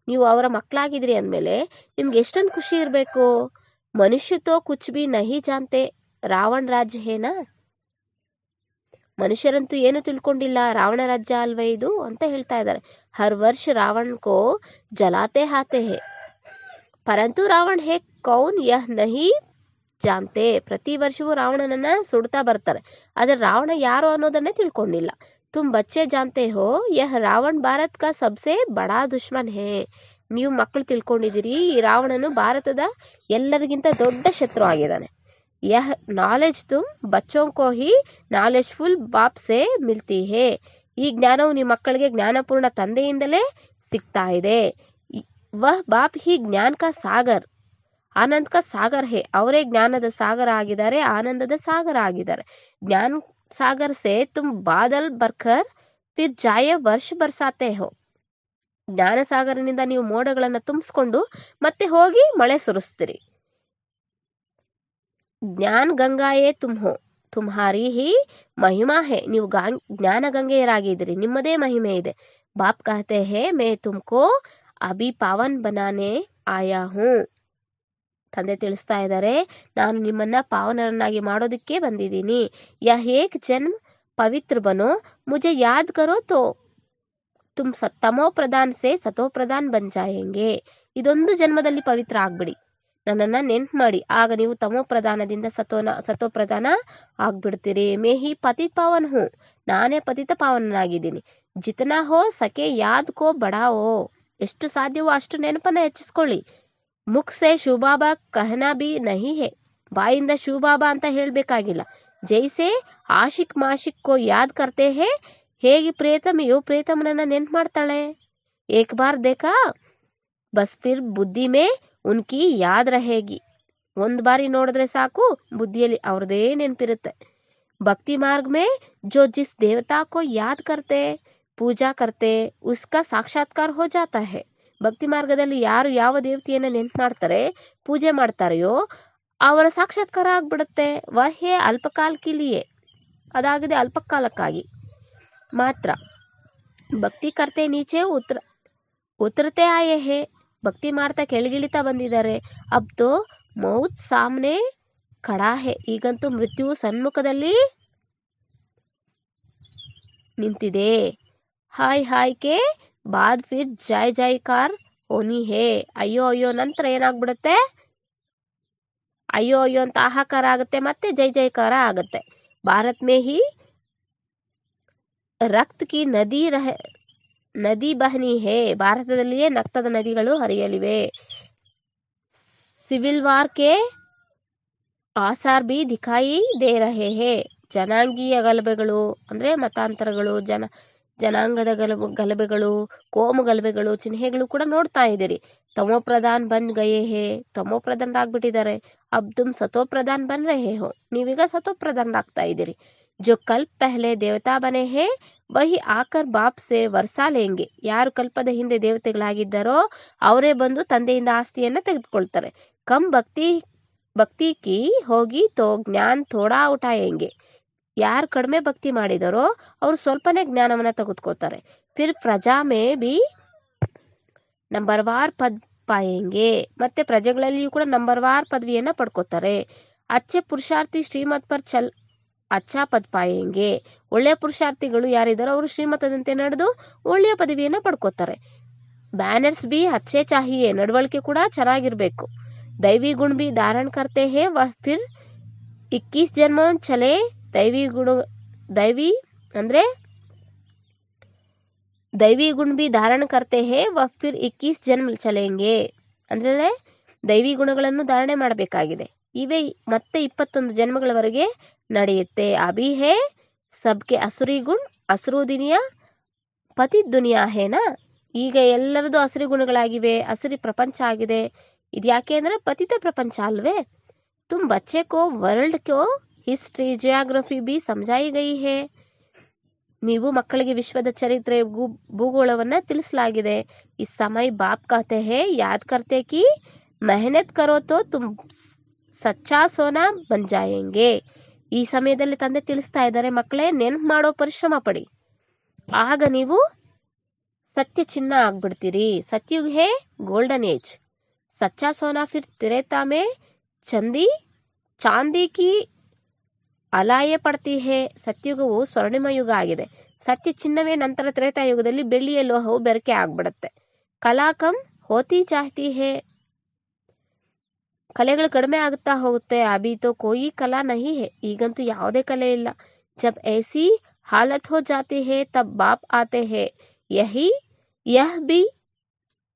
ನೀವು ಅವರ ಮಕ್ಕಳಾಗಿದ್ರಿ ಅಂದಮೇಲೆ ನಿಮ್ಗೆ ಎಷ್ಟೊಂದು ಖುಷಿ ಇರಬೇಕು. ಮನುಷ್ಯ ತೋ ಕುಚ್ ಬಿ ನಹಿ ಜಾನ್ತೆ ರಾವಣ ರಾಜ್ಯ ಹೇನಾ. ಮನುಷ್ಯರಂತೂ ಏನು ತಿಳ್ಕೊಂಡಿಲ್ಲ, ರಾವಣ ರಾಜ್ಯ ಅಲ್ವೇ ಇದು ಅಂತ ಹೇಳ್ತಾ ಇದ್ದಾರೆ. ಹರ್ ವರ್ಷ ರಾವಣ ಕೋ ಜಲಾತೆ ಹಾತೆ ಹೇ ಪರಂತು ರಾವಣ ಹೇ ಕೌನ್ ಯಹ್ ನಹಿ ಜಾನ್ತೆ. ಪ್ರತಿ ವರ್ಷವೂ ರಾವಣನನ್ನ ಸುಡ್ತಾ ಬರ್ತಾರೆ, ಆದ್ರೆ ರಾವಣ ಯಾರು ಅನ್ನೋದನ್ನೇ ತಿಳ್ಕೊಂಡಿಲ್ಲ. तुम बच्चे जानते हो यह रावण भारत का सबसे बड़ा दुश्मन है. ನೀವು ಮಕ್ಕಳು ತಿಳ್ಕೊಂಡಿದ್ದೀರಿ, ಈ ರಾವಣನು ಭಾರತದ ಎಲ್ಲರಿಗಿಂತ ದೊಡ್ಡ ಶತ್ರು ಆಗಿದ್ದಾನೆ. यह नॉलेज तुम बच्चों को ही नॉलेजफुल बाप से मिलती है. ಈ ಜ್ಞಾನವು ನಿಮ್ಮ ಮಕ್ಕಳಿಗೆ ಜ್ಞಾನಪೂರ್ಣ ತಂದೆಯಿಂದಲೇ ಸಿಗ್ತಾ ಇದೆ. वह बाप ही ज्ञान का सागर आनंद का सागर है. ಅವರೇ ಜ್ಞಾನದ ಸಾಗರ ಆಗಿದ್ದಾರೆ, ಆನಂದದ ಸಾಗರ ಆಗಿದ್ದಾರೆ. ಜ್ಞಾನ सागर से तुम बादल भरकर फिर जाए वर्ष बरसाते हो. ಜ್ಞಾನ ಸಾಗರನಿಂದ ನೀವು ಮೋಡಗಳನ್ನು ತುಂಬಿಸ್ಕೊಂಡು ಮತ್ತೆ ಹೋಗಿ ಮಳೆ ಸುರಿಸ್ತೀರಿ. ಜ್ಞಾನ ಗಂಗಾಯೇ ತುಮ್ ಹೋ ತುಮ್ಹಾರಿ ಹಿ ಮಹಿಮಾ ಹೇ. ನೀವು ಜ್ಞಾನ ಗಂಗೆಯರಾಗಿದ್ದೀರಿ, ನಿಮ್ಮದೇ ಮಹಿಮೆ ಇದೆ. ಬಾಪ್ ಕಹತೆ ಹೇ ಮೇ ತುಮ್ಕೋ ಅಭಿ ಪಾವನ್ ಬನಾನೆ ಆಯಾ ಹೂಂ. ತಂದೆ ತಿಳಿಸ್ತಾ ಇದ್ದಾರೆ, ನಾನು ನಿಮ್ಮನ್ನ ಪಾವನರನ್ನಾಗಿ ಮಾಡೋದಕ್ಕೆ ಬಂದಿದ್ದೀನಿ. ಯಹ ಏಕ್ ಜನ್ಮ ಪವಿತ್ರ ಬನೋ ಮುಜೆ ಯಾದ್ ಕರೋ ತೋ ತುಮ್ ತಮೋ ಪ್ರಧಾನ್ ಸೆ ಸತೋ ಪ್ರಧಾನ್ ಬನ್ ಜಾಯೆಂಗೆ. ಇದೊಂದು ಜನ್ಮದಲ್ಲಿ ಪವಿತ್ರ ಆಗ್ಬಿಡಿ, ನನ್ನನ್ನ ನೆನ್ಪು ಮಾಡಿ, ಆಗ ನೀವು ತಮೋ ಪ್ರಧಾನದಿಂದ ಸತೋ ಪ್ರಧಾನ ಆಗ್ಬಿಡ್ತೀರಿ. ಮೇ ಹಿ ಪತಿತ್ ಪಾವನ್ ಹೂಂ. ನಾನೇ ಪತಿತ ಪಾವನನಾಗಿದ್ದೀನಿ. ಜಿತನಾ ಹೋ ಸಕೆ ಯಾದ್ ಕೋ ಬಡಾವೋ. ಎಷ್ಟು ಸಾಧ್ಯವೋ ಅಷ್ಟು ನೆನಪನ್ನ ಹೆಚ್ಚಿಸ್ಕೊಳ್ಳಿ. ಮುಖ್ ಸೆ ಶಿವಬಾಬಾ ಕಹನಾ ಬಿ ನಹಿ ಹೇ, ಬಾಯಿಂದ ಶಿವಬಾಬಾ ಅಂತ ಹೇಳ್ಬೇಕಾಗಿಲ್ಲ. ಜೈಸೆ ಆಶಿಕ್ ಮಾಶಿಕ್ ಕೋ ಯಾದ್ ಕರ್ತೆ ಹೇ, ಹೇಗೆ ಪ್ರೇತಮಿಯು ಪ್ರೇತಮನನ್ನ ನೆನ್ಪು ಮಾಡ್ತಾಳೆ. ಏಕ್ ಬಾರ್ ದೇಖಾ ಬಸ್ ಫಿರ್ ಬುದ್ಧಿ ಮೇ ಉನ್ಕಿ ಯಾದ್ ರಹೇಗಿ, ಒಂದ್ ಬಾರಿ ನೋಡಿದ್ರೆ ಸಾಕು ಬುದ್ಧಿಯಲ್ಲಿ ಅವ್ರದೇ ನೆನಪಿರುತ್ತೆ. भक्ति मार्ग में जो जिस देवता को याद करते पूजा करते उसका साक्षात्कार हो जाता है. ಭಕ್ತಿ ಮಾರ್ಗದಲ್ಲಿ ಯಾರು ಯಾವ ದೇವತೆಯನ್ನ ನೆನ್ಪು ಮಾಡ್ತಾರೆ, ಪೂಜೆ ಮಾಡ್ತಾರೆಯೋ ಅವರ ಸಾಕ್ಷಾತ್ಕಾರ ಆಗ್ಬಿಡುತ್ತೆ. ವಹೇ ಅಲ್ಪಕಾಲ ಕಿಲಿಯೇ, ಅದಾಗಿದೆ ಅಲ್ಪಕಾಲಕ್ಕಾಗಿ ಮಾತ್ರ. ಭಕ್ತಿ ಕರ್ತೆ ನೀಚೆ ಉತ್ತರತೆ ಆಯೇ ಹೇ, ಭಕ್ತಿ ಮಾಡ್ತಾ ಕೆಳಗಿಳಿತಾ ಬಂದಿದ್ದಾರೆ. ಅಬ್ ತೋ ಮೌತ್ ಸಾಮ್ನೆ ಖಡಾ ಹೇ, ಈಗಂತೂ ಮೃತ್ಯುವು ಸನ್ಮುಖದಲ್ಲಿ ನಿಂತಿದೆ. ಹಾಯ್ ಹಾಯ್ ಕೆ ಬಾದ್ ಫಿರ್ ಜೈ ಜೈಕಾರ್ ಹೋನಿ ಹೇ, ಅಯ್ಯೋ ಅಯ್ಯೋ ನಂತರ ಏನಾಗ್ಬಿಡುತ್ತೆ, ಅಯ್ಯೋ ಅಯ್ಯೋ ಅಂತ ಹಾಹಾಕಾರ ಆಗುತ್ತೆ, ಮತ್ತೆ ಜೈ ಜೈಕಾರ ಆಗುತ್ತೆ. ಭಾರತ್ ಮೇ ಹಿ ರಕ್ತ ಕಿ ನದಿ ಬಹನಿ ಹೇ, ಭಾರತದಲ್ಲಿಯೇ ರಕ್ತದ ನದಿಗಳು ಹರಿಯಲಿವೆ. ಸಿವಿಲ್ ವಾರ್ ಕೆ ಆಸಾರ್ ಬಿ ದಿಖಾಯಿ ದೇ ರಹೆ ಹೇ, ಜನಾಂಗೀಯ ಗಲಭೆಗಳು ಅಂದ್ರೆ ಮತಾಂತರಗಳು, ಜನಾಂಗದ ಗಲಭೆಗಳು, ಕೋಮು ಗಲಭೆಗಳು ಚಿಹ್ನೆಗಳು ಕೂಡ ನೋಡ್ತಾ ಇದ್ದೀರಿ. ತಮೋ ಪ್ರಧಾನ್ ಬಂದ್ ಗಯೇ ಹೇ, ತಮೋ ಪ್ರಧಾನರಾಗ್ಬಿಟ್ಟಿದ್ದಾರೆ. ಅಬ್ ತುಮ್ ಸತೋ ಪ್ರಧಾನ್ ಬನ್ ರಹೆ ಹೋ, ನೀವೀಗ ಸತೋ ಪ್ರಧಾನರಾಗ್ತಾ ಇದ್ದೀರಿ. ಜೋ ಕಲ್ಪ್ ಪಹಲೆ ದೇವತಾ ಬನೆ ಹೇ ವಹಿ ಆಕರ್ ಬಾಪ್ ಸೆ ವರ್ಸಾ ಲೇಂಗೆ, ಯಾರು ಕಲ್ಪದ ಹಿಂದೆ ದೇವತೆಗಳಾಗಿದ್ದಾರೋ ಅವರೇ ಬಂದು ತಂದೆಯಿಂದ ಆಸ್ತಿಯನ್ನ ತೆಗೆದುಕೊಳ್ತಾರೆ. ಕಮ್ ಭಕ್ತಿ ಕಿ ಹೋಗಿ ತೋ ಜ್ಞಾನ್ ಥೋಡಾ ಉಠಾಯೇಂಗೆ, ಯಾರು ಕಡಿಮೆ ಭಕ್ತಿ ಮಾಡಿದಾರೋ ಅವರು ಸ್ವಲ್ಪನೇ ಜ್ಞಾನವನ್ನ ತೆಗೆದುಕೊಳ್ತಾರೆ. ಫಿರ್ ಪ್ರಜಾ ಮೇ ಬಿ ನಂಬರ್ ವಾರ್ ಪದ್ ಪಾಯೇಂಗೆ, ಮತ್ತೆ ಪ್ರಜೆಗಳಲ್ಲಿಯೂ ಕೂಡ ನಂಬರ್ ವಾರ್ ಪದವಿಯನ್ನ ಪಡ್ಕೋತಾರೆ. ಅಚ್ಚೆ ಪುರುಷಾರ್ಥಿ ಶ್ರೀಮತ್ ಪರ್ ಅಚ್ಚಾ ಪದ್ ಪಾಯೇಂಗೆ, ಒಳ್ಳೆಯ ಪುರುಷಾರ್ಥಿಗಳು ಯಾರಿದಾರೋ ಅವರು ಶ್ರೀಮತದಂತೆ ನಡೆದು ಒಳ್ಳೆಯ ಪದವಿಯನ್ನ ಪಡ್ಕೋತಾರೆ. ಬ್ಯಾನರ್ಸ್ ಬಿ ಅಚ್ಚೆ ಚಾಹಿಯೇ, ನಡವಳಿಕೆ ಕೂಡ ಚೆನ್ನಾಗಿರ್ಬೇಕು. दैवी गुण भी धारण करते हैं वह फिर 21 जन्म चले, दैवी गुण भी धारण करते हैं वह फिर 21 जन्म चलेंगे, ಅಂದ್ರೆ ದೈವಿ ಗುಣಗಳನ್ನು ಧಾರಣೆ ಮಾಡಬೇಕಾಗಿದೆ, ಇವೇ ಮತ್ತೆ 21 ಜನ್ಮಗಳವರೆಗೆ ನಡೆಯುತ್ತೆ. ಅಭಿ ಹೇ ಸಬ್ಕೆ ಅಸುರಿ ಗುಣ ಅಸುರು ದುನಿಯಾ ಪತಿ ದುನಿಯಾ ಹೇನಾ, ಈಗ ಎಲ್ಲರದು ಅಸುರಿ ಗುಣಗಳಾಗಿವೆ, ಅಸುರಿ ಪ್ರಪಂಚ ಆಗಿದೆ. ಇದ್ಯಾಕೆ ಅಂದ್ರೆ ಪತಿತ ಪ್ರಪಂಚ ಅಲ್ವೇ. ತುಮ್ ಬಚ್ಚೆ ಕೋ ವರ್ಲ್ಡ್ ಕೋ ಹಿಸ್ಟ್ರಿ ಜಿಯೋಗ್ರಫಿ ಬಿ ಸಮಜಾಯಿ ಗಯಿ ಹೇ, ನೀವು ಮಕ್ಕಳಿಗೆ ವಿಶ್ವದ ಚರಿತ್ರೆ ಭೂಗೋಳವನ್ನ ತಿಳಿಸಲಾಗಿದೆ. ಈ ಸಮಯ ಬಾಪ್ ಕಹತೆ ಹೇ ಯಾದ್ ಕರ್ತೆ ಕಿ ಮೆಹನತ್ ಕರೋ ತೋ ತುಮ್ ಸಚ್ಚಾ ಸೋನಾ ಬನ್ ಜಾಯೇಂಗೆ, ಈ ಸಮಯದಲ್ಲಿ ತಂದೆ ತಿಳಿಸ್ತಾ ಇದ್ದಾರೆ, ಮಕ್ಕಳೇ ನೆನ್ಪು ಮಾಡೋ ಪರಿಶ್ರಮ ಪಡಿ, ಆಗ ನೀವು ಸತ್ಯ ಚಿನ್ನ ಆಗ್ಬಿಡ್ತೀರಿ. ಸತ್ಯುಗ್ ಹೇ ಗೋಲ್ಡನ್ ಏಜ್, सच्चा सोना फिर त्रेता में ಚಾಂದಿ ಕಿ ಅಲಾಯೆ ಪಡ್ತಿ ಹೇ, ಸತ್ಯುಗವು ಸ್ವರ್ಣಿಮ ಯುಗ ಆಗಿದೆ. ಸತ್ಯ ಚಿನ್ನವೇ ನಂತರ ತ್ರೇತಾಯುಗದಲ್ಲಿ ಬೆಳ್ಳಿಯ ಲೋಹವು ಬೆರಕೆ ಆಗ್ಬಿಡುತ್ತೆ. ಕಲಾಕಂ ಹೋತಿ ಚಾಹತಿ ಹೇ, ಕಲೆಗಳು ಕಡಿಮೆ ಆಗುತ್ತಾ ಹೋಗುತ್ತೆ. ಅಭಿ ತೋ ಕೋಯಿ ಕಲಾ ನಹಿ ಹೇ, ಈಗಂತೂ ಯಾವುದೇ ಕಲೆ ಇಲ್ಲ. ಜಬ್ ಐಸಿ ಹಾಲತ್ ಹೋ ಜಾತಿ ಹೇ ತಬ್ ಬಾಪ್ ಆತೆ ಹೇ,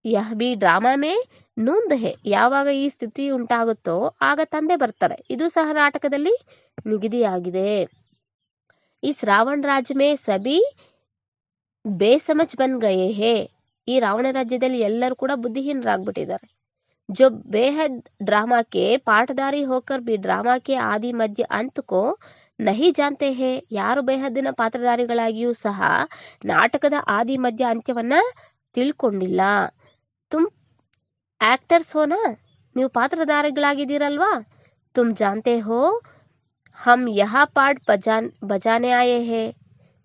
ಯಹ ಬಿ ಡ್ರಾಮಾ ಮೇ ನೂಂದ್ ಹೇ, ಯಾವಾಗ ಈ ಸ್ಥಿತಿ ಉಂಟಾಗುತ್ತೋ ಆಗ ತಂದೆ ಬರ್ತಾರೆ, ಇದು ಸಹ ನಾಟಕದಲ್ಲಿ ನಿಗದಿಯಾಗಿದೆ. ಈ ರಾವಣ ರಾಜ್ಯ ಮೇ ಸಬಿ ಬೇಸಮಜ್ ಬನ್ ಗಯೇ ಹೇ, ಈ ರಾವಣ ರಾಜ್ಯದಲ್ಲಿ ಎಲ್ಲರೂ ಕೂಡ ಬುದ್ಧಿಹೀನರಾಗ್ಬಿಟ್ಟಿದ್ದಾರೆ. ಜೋ ಬೇಹದ್ ಡ್ರಾಮಾ ಕೆ ಪಾಠದಾರಿ ಹೋಕರ್ ಬಿ ಡ್ರಾಮಾ ಕೆ ಆದಿ ಮಧ್ಯ ಅಂತ್ ಕೋ ನಹಿ ಜಾನ್ತೆ ಹೇ, ಯಾರು ಬೇಹದ್ದಿನ ಪಾತ್ರಧಾರಿಗಳಾಗಿಯೂ ಸಹ ನಾಟಕದ ಆದಿ ಮಧ್ಯ ಅಂತ್ಯವನ್ನ ತಿಳ್ಕೊಂಡಿಲ್ಲ. ತುಮ್ ಆಕ್ಟರ್ಸ್ ಹೋನಾ, ನೀವು ಪಾತ್ರಧಾರಿಗಳಾಗಿದ್ದೀರಲ್ವಾ. ತುಮ್ ಜಾನ್ತೆ ಹೋ ಹಮ್ ಯಹಾ ಪಾಠ ಬಜಾನೆ ಆಯೇ ಹೇ,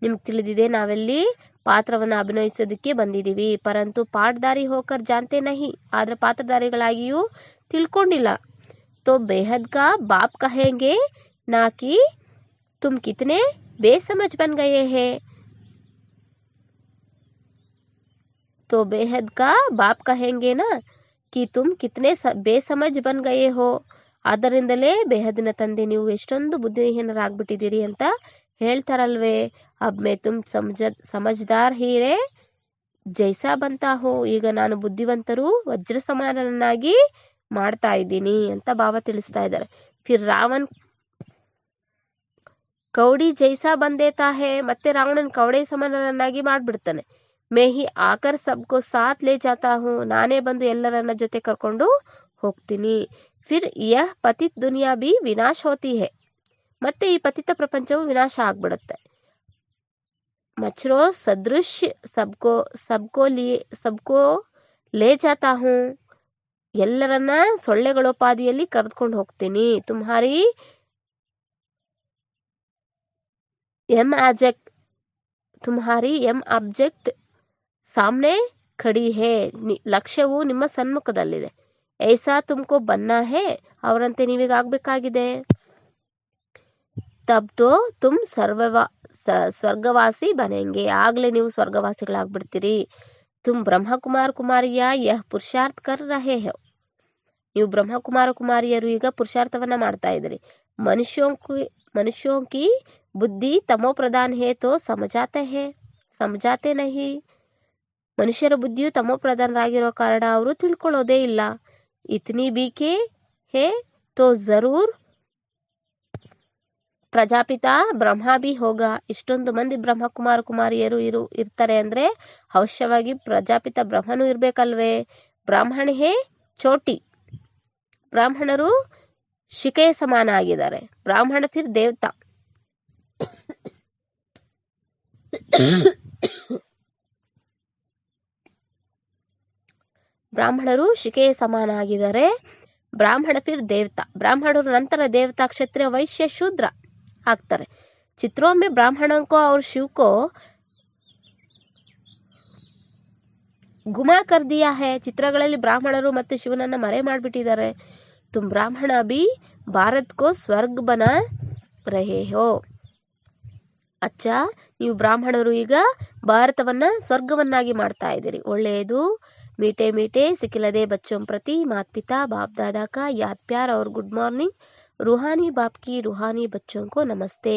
ನಿಮ್ಗೆ ತಿಳಿದಿದೆ ನಾವೆಲ್ಲಿ ಪಾತ್ರವನ್ನು ಅಭಿನಯಿಸೋದಕ್ಕೆ ಬಂದಿದ್ದೀವಿ. ಪರಂತು ಪಾಠದಾರಿ ಹೋಕರ್ ಜಾನ್ತೆ ನಹಿ, ಆದ್ರೆ ಪಾತ್ರಧಾರಿಗಳಾಗಿಯೂ ತಿಳ್ಕೊಂಡಿಲ್ಲ. ತೋ ಬೇಹದ್ ಕಾ ಬಾಪ್ ಕಹೇಂಗೆ ನಾ ಕಿ ತುಮ್ ಕಿತನೆ ಬೇಸಮಜ್ ಬನ್ ಗಯೇ ಹೇ, तो बेहद का बाप कहेंगे ना कि तुम कितने ಬೇಸಮಜ್ ಬನ್ ಗಯೇ ಹೋ, ಆದ್ದರಿಂದಲೇ ಬೇಹದಿನ ತಂದೆ ನೀವು ಎಷ್ಟೊಂದು ಬುದ್ಧಿಹೀನರಾಗ್ಬಿಟ್ಟಿದ್ದೀರಿ ಅಂತ ಹೇಳ್ತಾರಲ್ವೇ. ಅಬ್ ಮೇ ತುಮ್ ಸಮಜ್ದಾರ್ ಹೀರೆ ಜೈಸಾ ಬಂತಾ ಹೋ, ಈಗ ನಾನು ಬುದ್ಧಿವಂತರು ವಜ್ರ ಸಮಾನನಾಗಿ ಮಾಡ್ತಾ ಇದ್ದೀನಿ ಅಂತ ಬಾಬಾ ತಿಳಿಸ್ತಾ ಇದ್ದಾರೆ. ಫಿರ್ ರಾವಣ್ ಕೌಡಿ ಜೈಸಾ ಬಂದೇತಾ ಹೇ, ಮತ್ತೆ ರಾವಣನ್ ಕೌಡೆ ಸಮಾನರನ್ನಾಗಿ ಮಾಡ್ಬಿಡ್ತಾನೆ. ಮೇ ಹಿ ಆಕರ್ ಸಬ್ಕೋ ಸಾಥ್ ಲೇ ಜಾತಾ ಹೂಂ, ನಾನೇ ಬಂದು ಎಲ್ಲರನ್ನ ಜೊತೆ ಕರ್ಕೊಂಡು ಹೋಗ್ತೀನಿ. ಫಿರ್ ಯಹ್ ಪತಿತ್ ದುನಿಯಾ ಬಿ ವಿನಾಶ್ ಹೋತಿ ಹೇ, ಮತ್ತೆ ಈ ಪತಿತ ಪ್ರಪಂಚವು ವಿನಾಶ ಆಗ್ಬಿಡುತ್ತೆ. ಮಚ್ರೋ ಸದೃಶ್ ಸಬ್ಕೋ ಲೇ ಜಾತಾ ಹೂಂ, ಎಲ್ಲರನ್ನ ಸೊಳ್ಳೆಗಳೋಪಾದಿಯಲ್ಲಿ ಕರೆದುಕೊಂಡು ಹೋಗ್ತೀನಿ. ತುಮ್ಹಾರಿ ಎಂ ಆಬ್ಜೆಕ್ಟ್ ಸಾಮ್ನೆ ಖಡಿ ಹೇ, ಲಕ್ಷ್ಯವು ನಿಮ್ಮ ಸನ್ಮುಖದಲ್ಲಿದೆ. ಐಸಾ ತುಮ್ಕೋ ಬನ್ನಾ ಹೇ, ಅವರಂತೆ ನೀವೀಗ ಆಗ್ಬೇಕಾಗಿದೆ. ತಬ್ ತೋ ತುಮ್ ಸ್ವರ್ಗವಾಸಿ ಬನೆಂಗೆ, ಆಗ್ಲೇ ನೀವು ಸ್ವರ್ಗವಾಸಿಗಳಾಗ್ಬಿಡ್ತೀರಿ. ತುಮ್ ಬ್ರಹ್ಮಕುಮಾರ್ ಕುಮಾರಿಯ ಯಹ್ ಪುರುಷಾರ್ಥ ಕರ್ ರಹೇ ಹೋ, ನೀವು ಬ್ರಹ್ಮಕುಮಾರ ಕುಮಾರಿಯರು ಈಗ ಪುರುಷಾರ್ಥವನ್ನ ಮಾಡ್ತಾ ಇದ್ದೀರಿ. ಮನುಷ್ಯೋಂ ಕಿ ಬುದ್ಧಿ ತಮೋ ಪ್ರಧಾನ್ ಹೇ ತೋ ಸಮಜಾತೆ ನಹಿ, ಮನುಷ್ಯರ ಬುದ್ಧಿಯು ತಮೋ ಪ್ರಧಾನರಾಗಿರೋ ಕಾರಣ ಅವರು ತಿಳ್ಕೊಳ್ಳೋದೇ ಇಲ್ಲ. ಇತ್ನಿ ಬೀಕೆ ಹೇ ತೋ ಜರೂರ್ ಪ್ರಜಾಪಿತ ಬ್ರಹ್ಮ ಬಿ ಹೋಗ, ಇಷ್ಟೊಂದು ಮಂದಿ ಬ್ರಹ್ಮಕುಮಾರ ಕುಮಾರಿಯರು ಇರ್ತಾರೆ ಅಂದ್ರೆ ಅವಶ್ಯವಾಗಿ ಪ್ರಜಾಪಿತ ಬ್ರಹ್ಮನು ಇರ್ಬೇಕಲ್ವೇ. ಬ್ರಾಹ್ಮಣ ಹೇ ಚೋಟಿ, ಬ್ರಾಹ್ಮಣರು ಶಿಖೆಯ ಸಮಾನ ಆಗಿದ್ದಾರೆ. ಬ್ರಾಹ್ಮಣ ಫಿರ್ ದೇವತಾ, ಬ್ರಾಹ್ಮಣರು ಶಿಖೆಯ ಸಮಾನ ಆಗಿದ್ದಾರೆ. ಬ್ರಾಹ್ಮಣ ಫಿರ್ ದೇವತಾ, ಬ್ರಾಹ್ಮಣರು ನಂತರ ದೇವತಾ, ಕ್ಷತ್ರಿಯ, ವೈಶ್ಯ, ಶೂದ್ರ ಆಗ್ತಾರೆ. ಚಿತ್ರೋं में ब्राह्मणों को और शिव को ಗುಮಾ ಕರ್ ದಿಯಾ ಹೈ, ಚಿತ್ರಗಳಲ್ಲಿ ಬ್ರಾಹ್ಮಣರು ಮತ್ತು ಶಿವನನ್ನ ಮರೆ ಮಾಡಿಬಿಟ್ಟಿದ್ದಾರೆ. ತುಮ್ ಬ್ರಾಹ್ಮಣ ಬಿ ಭಾರತ್ ಕೋ ಸ್ವರ್ಗ ಬನಾ ರಹೇ ಹೋ, ಅಚ್ಚಾ ನೀವು ಬ್ರಾಹ್ಮಣರು ಈಗ ಭಾರತವನ್ನ ಸ್ವರ್ಗವನ್ನಾಗಿ ಮಾಡ್ತಾ ಇದ್ದೀರಿ. ಒಳ್ಳೆಯದು. मीठे मीठे सिखिलदे बच्चों प्रति माता पिता बाप दादा का याद प्यार और गुड मॉर्निंग. रूहानी बाप की रूहानी बच्चों को नमस्ते.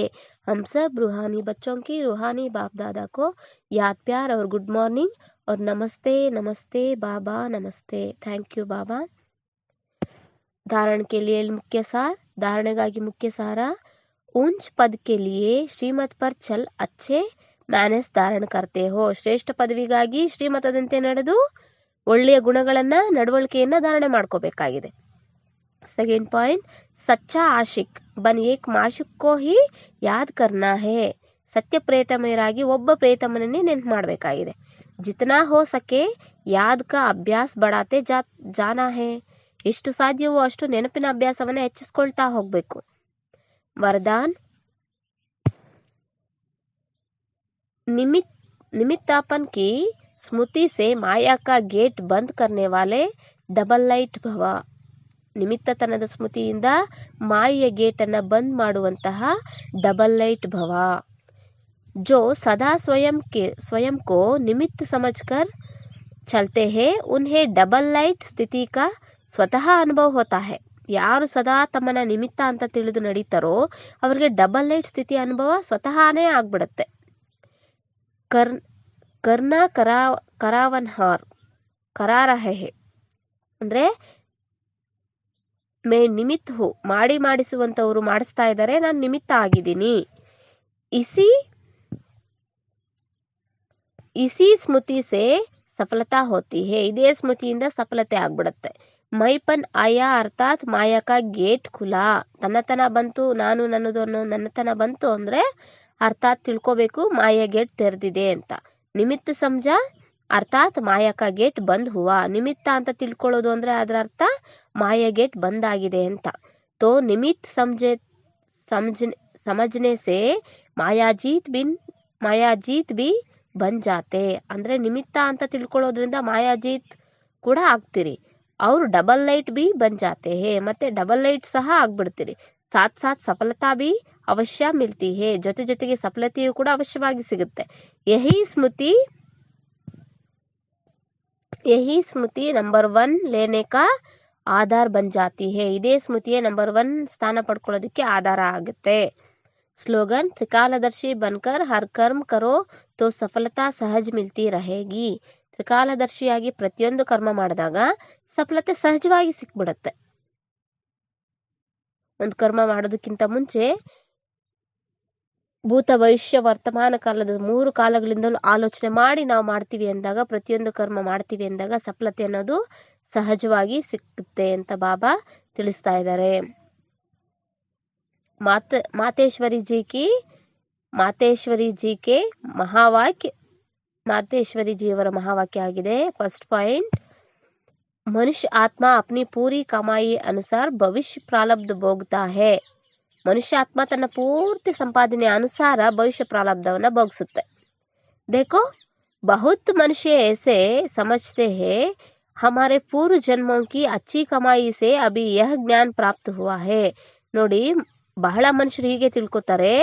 हम सब रूहानी बच्चों की रूहानी बाप दादा को याद प्यार और गुड मॉर्निंग और नमस्ते नमस्ते बाबा नमस्ते. थैंक यू बाबा. धारण के लिए मुख्य सार, धारणೆಗಾಗಿ मुख्य सार, ऊंच पद के लिए श्रीमत पर चल अच्छे मैनर्स धारण करते हो, ಶ್ರೇಷ್ಠ ಪದವಿಗಾಗಿ ಶ್ರೀಮತದಂತೆ ನಡೆದು ಒಳ್ಳೆಯ ಗುಣಗಳನ್ನ ನಡವಳಿಕೆಯನ್ನ ಧಾರಣೆ ಮಾಡ್ಕೋಬೇಕಾಗಿದೆ. ಸೆಕೆಂಡ್ ಪಾಯಿಂಟ್, ಸಚ್ಚಾ ಆಶಿಕ್ ಬನ್ ಏಕ್ ಮಾಶುಕ್ ಕೋ ಹಿ ಯಾದ್ ಕರ್ನಾ ಹೇ, ಸತ್ಯ ಪ್ರೇತಮಯರಾಗಿ ಒಬ್ಬ ಪ್ರೇತಮನನ್ನೇ ನೆನಪು ಮಾಡಬೇಕಾಗಿದೆ. ಜಿತನಾ ಹೋ ಸಕೆ ಯಾದ್ ಕಾ ಅಭ್ಯಾಸ್ ಬಡಾತೆ ಜಾನಾ ಹೇ, ಎಷ್ಟು ಸಾಧ್ಯವೋ ಅಷ್ಟು ನೆನಪಿನ ಅಭ್ಯಾಸವನ್ನ ಹೆಚ್ಚಿಸ್ಕೊಳ್ತಾ ಹೋಗ್ಬೇಕು. ವರದಾನ್, निमित्तापन की स्मृति से माया का गेट बंद करने वाले डबल लाइट भव, ನಿಮಿತ್ತತನದ ಸ್ಮೃತಿಯಿಂದ ಮಾಯೆಯ ಗೇಟನ್ನು ಬಂದ್ ಮಾಡುವಂತಹ ಡಬಲ್ ಲೈಟ್ ಭವ. जो सदा स्वयं को निमित्त समझकर चलते हैं उन्हें डबल लाइट स्थिति का ಸ್ವತಃ ಅನುಭವ ಹೋತಾ ಹೈ, ಯಾರು ಸದಾ ತಮ್ಮನ್ನ ನಿಮಿತ್ತ ಅಂತ ತಿಳಿದು ನಡೀತಾರೋ ಅವರಿಗೆ ಡಬಲ್ ಲೈಟ್ ಸ್ಥಿತಿ ಅನುಭವ ಸ್ವತಃನೇ ಆಗ್ಬಿಡುತ್ತೆ. ಕರ್ನ ಕರಾವನ್ಹಾರ್ ಕರಾರ ಹೇ ಅಂದ್ರೆ ಮೇ ನಿಮಿತ್ ಹೂ, ಮಾಡಿಸುವಂತವ್ರು ಮಾಡಿಸ್ತಾ ಇದ್ದಾರೆ, ನಾನು ನಿಮಿತ್ತ ಆಗಿದ್ದೀನಿ. ಇಸಿ ಸ್ಮೃತಿ ಸೇ ಸಫಲತಾ ಹೋತಿ ಹೇ, ಇದೇ ಸ್ಮೃತಿಯಿಂದ ಸಫಲತೆ ಆಗ್ಬಿಡುತ್ತೆ. ಮೈಪನ್ ಆಯಾ ಅರ್ಥಾತ್ ಮಾಯಕ ಗೇಟ್ ಖುಲಾ, ತನ್ನತನ ಬಂತು, ನಾನು ನನ್ನದು ಅನ್ನೋ ನನ್ನತನ ಬಂತು ಅಂದ್ರೆ ಅರ್ಥಾತ್ ತಿಳ್ಕೋಬೇಕು ಮಾಯ ಗೇಟ್ ತೆರೆದಿದೆ ಅಂತ. ನಿಮಿತ್ತ ಸಮಜ ಅರ್ಥಾತ್ ಮಾಯಕ ಗೇಟ್ ಬಂದ್ ಹುವಾ, ನಿಮಿತ್ತ ಅಂತ ತಿಳ್ಕೊಳ್ಳೋದು ಅಂದ್ರೆ ಅದರ ಅರ್ಥ ಮಾಯ ಗೇಟ್ ಬಂದಾಗಿದೆ ಅಂತ. ತೋ ನಿಮಿತ್ ಸಮಜ್ನೆ ಸೇ ಮಾಯಾಜೀತ್ ಬಿ ಬನ್ ಜಾತೆ, ಅಂದ್ರೆ ನಿಮಿತ್ತ ಅಂತ ತಿಳ್ಕೊಳ್ಳೋದ್ರಿಂದ ಮಾಯಾಜೀತ್ ಕೂಡ ಆಗ್ತೀರಿ. ಅವ್ರು ಡಬಲ್ ಲೈಟ್ ಬಿ ಬನ್ ಜಾತೆ ಹೇ, ಮತ್ತೆ ಡಬಲ್ ಲೈಟ್ ಸಹ ಆಗ್ಬಿಡ್ತೀರಿ. ಸಾಥ್ ಸಾಥ್ ಸಫಲತಾ ಬಿ ಅವಶ್ಯ ಮಿಲ್ತಿ ಹೇ, ಜೊತೆಗೆ ಸಫಲತೆಯು ಕೂಡ ಅವಶ್ಯವಾಗಿ ಸಿಗುತ್ತೆ. ಯಹಿ ಸ್ಮೃತಿ ನಂಬರ್ 1 ಲೇನೆ ಕಾ ಆಧಾರ್ ಬನ್ ಜಾತಿ ಹೇ, ಇದೇ ಸ್ಮೃತಿಯೇ ನಂಬರ್ 1 ಸ್ಥಾನ ಪಡ್ಕೊಳ್ಳೋದಕ್ಕೆ ಆಧಾರ ಆಗುತ್ತೆ. ಸ್ಲೋಗನ್, ತ್ರಿಕಾಲದರ್ಶಿ ಬನ್ಕರ್ ಹರ್ ಕರ್ಮ ಕರೋ ತೋ ಸಫಲತಾ ಸಹಜ್ ಮಿಲ್ತಿ ರಹೇಗಿ, ತ್ರಿಕಾಲದರ್ಶಿಯಾಗಿ ಪ್ರತಿಯೊಂದು ಕರ್ಮ ಮಾಡಿದಾಗ ಸಫಲತೆ ಸಹಜವಾಗಿ ಸಿಕ್ಬಿಡತ್ತೆ. ಒಂದು ಕರ್ಮ ಮಾಡೋದಕ್ಕಿಂತ ಮುಂಚೆ ಭೂತ ಭವಿಷ್ಯ ವರ್ತಮಾನ ಕಾಲದ 3 ಕಾಲಗಳಿಂದಲೂ ಆಲೋಚನೆ ಮಾಡಿ ನಾವು ಮಾಡ್ತೀವಿ ಅಂದಾಗ, ಪ್ರತಿಯೊಂದು ಕರ್ಮ ಮಾಡ್ತೀವಿ ಅಂದಾಗ ಸಫಲತೆ ಅನ್ನೋದು ಸಹಜವಾಗಿ ಸಿಕ್ಕುತ್ತೆ ಅಂತ ಬಾಬಾ ತಿಳಿಸ್ತಾ ಇದ್ದಾರೆ. ಮಾತೇಶ್ವರಿ ಜಿ ಕೆ ಮಹಾವಾಕ್ಯ, ಮಾತೇಶ್ವರಿ ಜಿಯವರ ಮಹಾವಾಕ್ಯ ಆಗಿದೆ. ಫಸ್ಟ್ ಪಾಯಿಂಟ್, ಮನುಷ್ಯ ಆತ್ಮ ಅಪ್ನಿ ಪೂರಿ ಕಮಾಯಿ ಅನುಸಾರ ಭವಿಷ್ಯ ಪ್ರಾರಬ್ಧ ಭೋಗ್ತಾ ಹೇ. ಮನುಷ್ಯ ಆತ್ಮ ತನ್ನ ಪೂರ್ತಿ ಸಂಪಾದನೆ ಅನುಸಾರ ಭವಿಷ್ಯ ಪ್ರಾರಬ್ಧವನ್ನ ಭೋಗಿಸುತ್ತೆ. देखो बहुत मनुष्य ऐसे समझते हैं हमारे पूर्व जन्मों की अच्छी कमाई से अभी यह ज्ञान प्राप्त हुआ है. ನೋಡಿ, ಬಹಳ ಮನುಷ್ಯರು ಹೀಗೆ ತಿಳ್ಕೊತಾರೆ,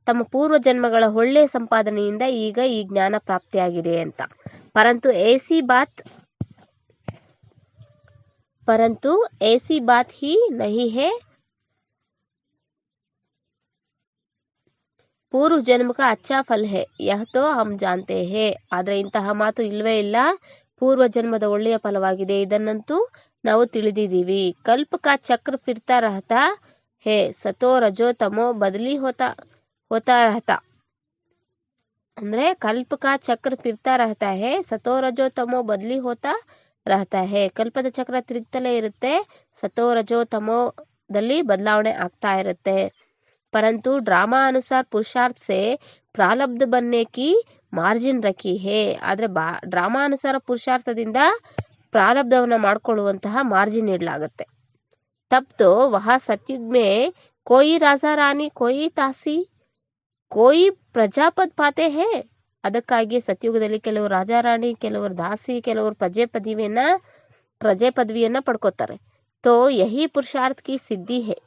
ತಮ್ಮ ಪೂರ್ವ ಜನ್ಮಗಳ ಒಳ್ಳೆಯ ಸಂಪಾದನೆಯಿಂದ ಈಗ ಈ ಜ್ಞಾನ ಪ್ರಾಪ್ತಿಯಾಗಿದೆ ಅಂತ. परंतु ऐसी बात ही नहीं है. पूर्व जन्म का अच्छा फल है यह तो हम जानते हैं. ಆದರೆ ಇಂತಹ ಮಾತು ಇಲ್ವೇ ಇಲ್ಲ. ಪೂರ್ವ ಜನ್ಮದ ಒಳ್ಳೆಯ ಫಲವಾಗಿದೆ, ಇದನ್ನಂತೂ ನಾವು ತಿಳಿದಿದ್ದೀವಿ. ಕಲ್ಪ ಕಾ ಚಕ್ರ ಫಿರ್ತಾ ರಹತಾ है, ಸತೋ ರಜೋ ತಮೋ ಬದಲಿ ಹೋತಾ ರಹತಾ. ಅಂದ್ರೆ ಕಲ್ಪ ಕಾ ಚಕ್ರ ಫಿರ್ತಾ ರಹತಾ है, ಸತೋ ರಜೋ ತಮೋ ಬದಲಿ ಹೋತಾ ರಹತಾ है. ಕಲ್ಪದ ಚಕ್ರ ತಿರುಗ್ತಲೇ ಇರುತ್ತೆ, ಸತೋ ರಜೋ ತಮೋದಲ್ಲಿ ಬದಲಾವಣೆ ಆಗ್ತಾ ಇರುತ್ತೆ. परंतु ड्रामा अनुसार पुरुषार्थ से प्रारब्ध बनने की मार्जिन रखी है. ಆದ್ರೆ ಡ್ರಾಮಾ ಅನುಸಾರ ಪುರುಷಾರ್ಥದಿಂದ ಪ್ರಾರಬ್ಧವನ್ನ ಮಾಡ್ಕೊಳ್ಳುವಂತಹ ಮಾರ್ಜಿನ್ ಇಡಲಾಗುತ್ತೆ. तब तो वहाँ सतयुग में कोई राजा रानी, कोई तासी, कोई प्रजापद पाते हैं. ಅದಕ್ಕಾಗಿ ಸತ್ಯುಗದಲ್ಲಿ ಕೆಲವರು ರಾಜಾ ರಾಣಿ, ಕೆಲವರು ದಾಸಿ, ಕೆಲವರು ಪ್ರಜೆ ಪದವಿಯನ್ನ ಪಡ್ಕೋತಾರೆ. तो यही पुरुषार्थ की सिद्धि है.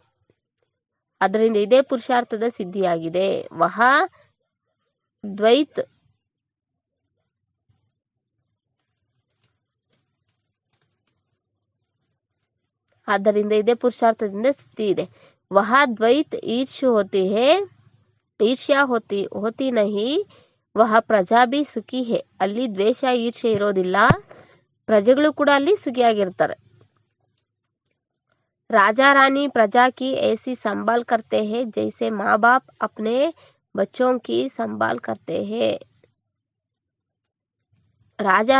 ಅದರಿಂದ ಇದೇ ಪುರುಷಾರ್ಥದ ಸಿದ್ಧಿಯಾಗಿದೆ. ವಹಾ ದ್ವೈತ್ ಆದ್ದರಿಂದ ಇದೇ ಪುರುಷಾರ್ಥದಿಂದ ಸಿದ್ಧಿ ಇದೆ. ವಹಾ ದ್ವೈತ್ ಈರ್ಷ್ಯಾ ಹೋತಿ ನಹಿ, ವಹ ಪ್ರಜಾ ಬಿ ಸುಖಿ ಹೇ. ಅಲ್ಲಿ ದ್ವೇಷ ಈರ್ಷ್ಯೆ ಇರೋದಿಲ್ಲ, ಪ್ರಜೆಗಳು ಕೂಡ ಅಲ್ಲಿ ಸುಖಿಯಾಗಿರ್ತಾರೆ. राजा रानी प्रजा की ऐसी संभाल करते हैं जैसे माँ बाप अपने बच्चों की संभाल करते हैं. ರಾಜಾ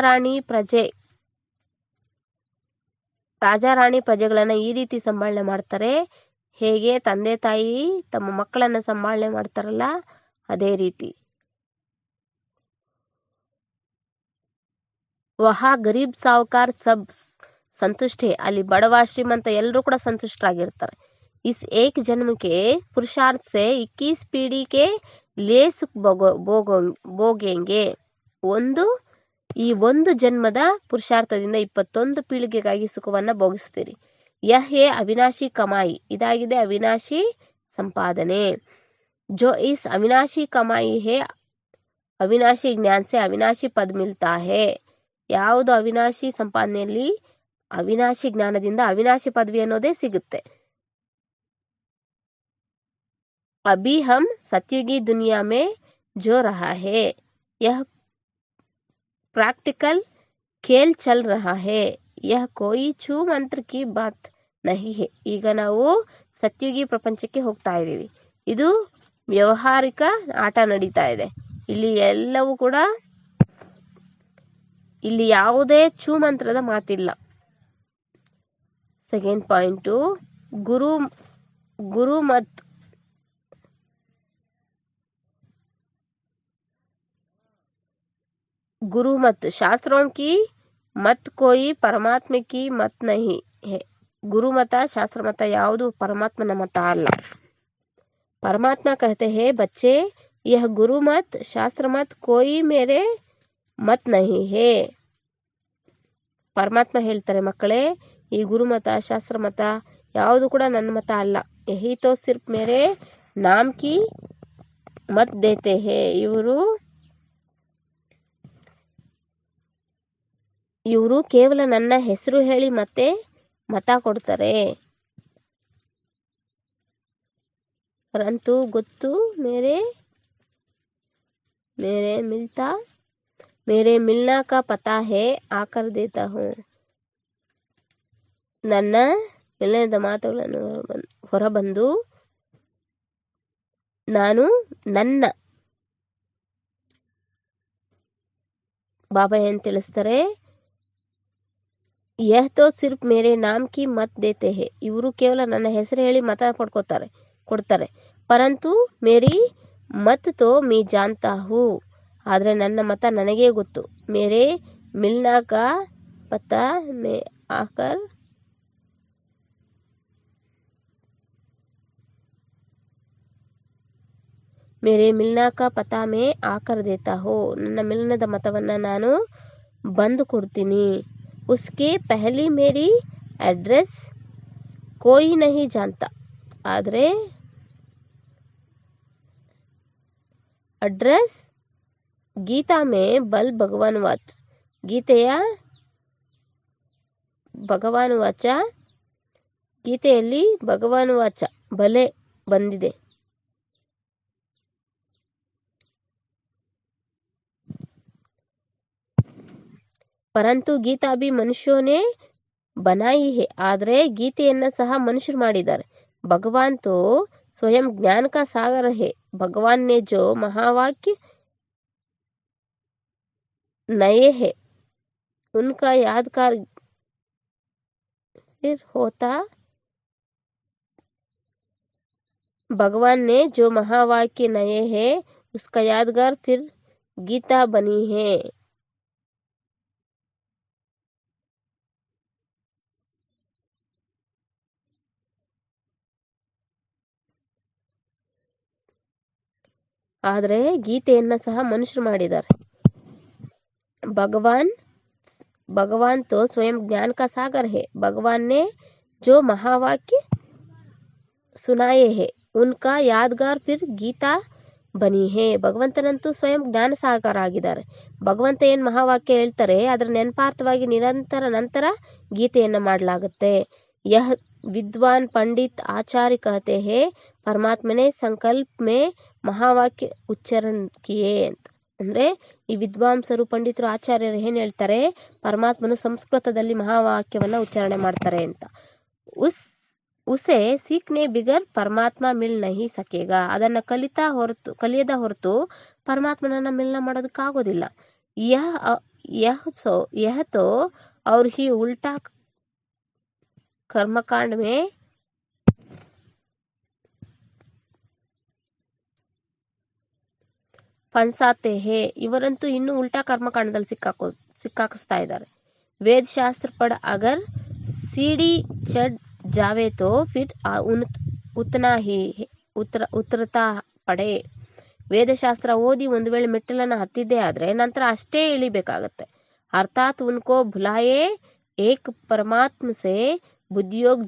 ರಾಣಿ ಪ್ರಜೆಗಳನ್ನ ಈ ರೀತಿ ಸಂಭಾಳನೆ ಮಾಡ್ತಾರೆ, ಹೇಗೆ ತಂದೆ ತಾಯಿ ತಮ್ಮ ಮಕ್ಕಳನ್ನ ಸಂಭಾಳನೆ ಮಾಡ್ತಾರಲ್ಲ ಅದೇ ರೀತಿ. ವಹಾ ಗರೀಬ್ ಸಾವುಕಾರ ಸಬ್ ಸಂತುಷ್ಟ है. ಅಲ್ಲಿ ಬಡವ ಶ್ರೀಮಂತ ಎಲ್ಲರೂ ಕೂಡ ಸಂತುಷ್ಟರಾಗಿರ್ತಾರೆ. इस एक जन्म के पुरुषार्थ से 21 पीढ़ी के लिए सुख भोगेंगे. ಈ ಒಂದು ಜನ್ಮದ ಪುರುಷಾರ್ಥದಿಂದ 21 ಪೀಳಿಗೆಗಾಗಿ ಸುಖವನ್ನ ಭೋಗಿಸ್ತೀರಿ. ಯಹ ಹೇ ಅವಿನಾಶಿ ಕಮಾಯಿ, ಇದಾಗಿದೆ ಅವಿನಾಶಿ ಸಂಪಾದನೆ. जो इस अविनाशी कमाई है अविनाशी ज्ञान से अविनाशी पद मिलता है. ಯಾವುದು ಅವಿನಾಶಿ ಸಂಪಾದನೆಯಲ್ಲಿ ಅವಿನಾಶಿ ಜ್ಞಾನದಿಂದ ಅವಿನಾಶಿ ಪದವಿ ಅನ್ನೋದೇ ಸಿಗುತ್ತೆ. अभी हम सतयुगी दुनिया में जो रहा है यह प्रैक्टिकल खेल चल रहा है, यह कोई छू मंत्र की बात नहीं है. ಈಗ ನಾವು ಸತ್ಯುಗಿ ಪ್ರಪಂಚಕ್ಕೆ ಹೋಗ್ತಾ ಇದ್ದೀವಿ, ಇದು ವ್ಯವಹಾರಿಕ ಆಟ ನಡೀತಾ ಇದೆ. ಇಲ್ಲಿ ಎಲ್ಲವೂ ಕೂಡ, ಇಲ್ಲಿ ಯಾವುದೇ ಛೂ ಮಂತ್ರದ ಮಾತಿಲ್ಲ. ಸೆಕೆಂಡ್ ಪಾಯಿಂಟು, गुरु मत शास्त्रों की मत कोई परमात्मा की मत नहीं है. गुरु मत शास्त्र मत ಯಾವುದು ಪರಮಾತ್ಮನ ಮತ ಅಲ್ಲ. परमात्मा कहते हैं बच्चे यह गुरु मत शास्त्र मत कोई मेरे मत नहीं है. ಪರಮಾತ್ಮ ಹೇಳ್ತಾರೆ, ಮಕ್ಕಳೇ ಈ ಗುರುಮತ ಶಾಸ್ತ್ರ ಮತ ಯಾವುದು ಕೂಡ ನನ್ನ ಮತ ಅಲ್ಲ. ಯಹಿ ತೋ ಸಿರ್ಫ್ ಮೇರೆ ನಾಮ್ ಕಿ ಮತ್ ದೇತೆ ಹೇ. ಇವರು ಕೇವಲ ನನ್ನ ಹೆಸರು ಹೇಳಿ ಮತ್ತೆ ಮತ ಕೊಡ್ತಾರೆ. ಪರಂತು ಗೊತ್ತು ಮೇರೆ ಮಿಲ್ನಾ ಕಾ ಪತಾ ಹೇ ಆಕರ್ ದೇತಾ ಹೂಂ. ನನ್ನ ಮಿಲನದ ಮಾತುಗಳನ್ನು ಹೊರಬಂದು ನಾನು ನನ್ನ ಬಾಬಾ ಏನ್ ತಿಳಿಸ್ತಾರೆ, ಯಹ ತೋ ಸಿರ್ಫ್ ಮೇರೆ ನಾಮ್ ಕಿ ಮತ್ ದೇತೆ ಹೇ, ಇವರು ಕೇವಲ ನನ್ನ ಹೆಸರು ಹೇಳಿ ಮತ ಕೊಡ್ತಾರೆ. ಪರಂತು ಮೇರಿ ಮತ್ ತೋ ಮೀ ಜಾನ್ತಾ ಹೂ, ಆದ್ರೆ ನನ್ನ ಮತ ನನಗೇ ಗೊತ್ತು. ಮೇರೆ ಮಿಲ್ನಾ ಕಾ ಪತಾ ಮೇ ಆಕರ್ ಮೇರೆ ಮಿಲ್ನಾ ಕಾ ಪತಾ ಮೇ ಆಕರ್ ದೇತಾ ಹೋ, ನನ್ನ ಮಿಲನದ ಮತವನ್ನ ನಾನು ಬಂದು ಕೊಡ್ತೀನಿ. ಉಸ್ಕೆ ಪಹಲಿ ಮೇರಿ ಅಡ್ರೆಸ್ ಕೋಯಿ ನಹಿ ಜಾನ್ತಾ, ಆದ್ರೆ ಅಡ್ರೆಸ್ ಗೀತಾ ಮೇ ಬಲ್ ಭಗವಾನ್ ವಾಚ್, ಗೀತೆಯ ಭಗವಾನ್ ವಾಚ, ಗೀತೆಯಲ್ಲಿ ಭಗವಾನ್ ವಾಚ ಬಲೆ ಬಂದಿದೆ. ಪರಂತು ಗೀತಾ ಭಿ ಮನುಷ್ಯೋನೇ ಬನಾಯಿ ಹೇ, ಆದ್ರೆ ಗೀತೆಯನ್ನ ಸಹ ಮನುಷ್ಯರು ಮಾಡಿದ್ದಾರೆ. ಭಗವಾನ್ ತೋ ಸ್ವಯಂ ಜ್ಞಾನ ಕಾ ಸಾಗರ ಹೇ, ಭಗವಾನ್ ನೆ ಜೋ ಮಹಾವಾಕ್ಯ ನಯೇ ಹೇ ಉನ್ಕಾ ಯಾದಗಾರ್ फिर होता, भगवान ने जो महावाक्य नए है उसका यादगार फिर गीता बनी है. ಆದ್ರೆ ಗೀತೆಯನ್ನ ಸಹ ಮನುಷ್ಯರು ಮಾಡಿದ್ದಾರೆ. भगवान तो स्वयं ज्ञान का सागर है, भगवान ने जो महावाक्य सुनाए हैं उनका यादगार फिर गीता ಬನಿ ಹೇ, ಭಗವಂತನಂತೂ ಸ್ವಯಂ ಜ್ಞಾನ ಸಾಗರ ಆಗಿದ್ದಾರೆ. ಭಗವಂತ ಏನ್ ಮಹಾವಾಕ್ಯ ಹೇಳ್ತಾರೆ ಅದರ ನೆನಪಾರ್ಥವಾಗಿ ನಂತರ ಗೀತೆಯನ್ನ ಮಾಡಲಾಗುತ್ತೆ. ಯಹ ವಿದ್ವಾನ್ ಪಂಡಿತ್ ಆಚಾರ್ಯ ಕಹತೆ ಹೇ ಪರಮಾತ್ಮನೆ ಸಂಕಲ್ಪ ಮೇ ಮಹಾವಾಕ್ಯ ಉಚ್ಚಾರಣ ಕಿಯೇ ಅಂತ. ಅಂದ್ರೆ ಈ ವಿದ್ವಾಂಸರು ಪಂಡಿತರು ಆಚಾರ್ಯರು ಏನ್ ಹೇಳ್ತಾರೆ, ಪರಮಾತ್ಮನು ಸಂಸ್ಕೃತದಲ್ಲಿ ಮಹಾವಾಕ್ಯವನ್ನ ಉಚ್ಚಾರಣೆ ಮಾಡ್ತಾರೆ ಅಂತ. ಉಸೆ ಸೀಖ್ನೆ ಬಿಗರ್ ಪರಮಾತ್ಮ ಮಿಲ್ ನಹಿ ಸಕೇಗಾ, ಅದನ್ನ ಕಲಿಯದ ಹೊರತು ಪರಮಾತ್ಮನನ್ನ ಮಿಲನ ಮಾಡೋದಕ್ಕಾಗೋದಿಲ್ಲ. ಯಹ ತೋ ಔರ್ ಹಿ ಉಲ್ಟಾ ಕರ್ಮಕಾಂಡ ಮೇ ಫನ್ಸಾತೆ ಹೇ, ಇವರಂತೂ ಇನ್ನೂ ಉಲ್ಟಾ ಕರ್ಮಕಾಂಡದಲ್ಲಿ ಸಿಕ್ಕಾಕಿಸ್ತಾ ಇದ್ದಾರೆ. ವೇದ ಶಾಸ್ತ್ರ ಪಡ ಅಗರ್ ಸೀಡಿ ಚಡ್ ಜಾವೆ ತೋ ಫಿರ್ ಉತ್ನಾ ಹಿ ಉತ್ತರತಾ ಪಡೆ, ವೇದಶಾಸ್ತ್ರ ಓದಿ ಒಂದು ವೇಳೆ ಮೆಟ್ಟಲನ್ನ ಹತ್ತಿದ್ದೇ ಆದ್ರೆ ನಂತರ ಅಷ್ಟೇ ಇಳಿಬೇಕಾಗತ್ತೆ. ಅರ್ಥಾತ್ ಉನ್ಕೋ ಭುಲಾಯೇ ಏಕ್ ಪರಮಾತ್ಮ ಸೆ ಬುದ್ಧಿಯೋಗ್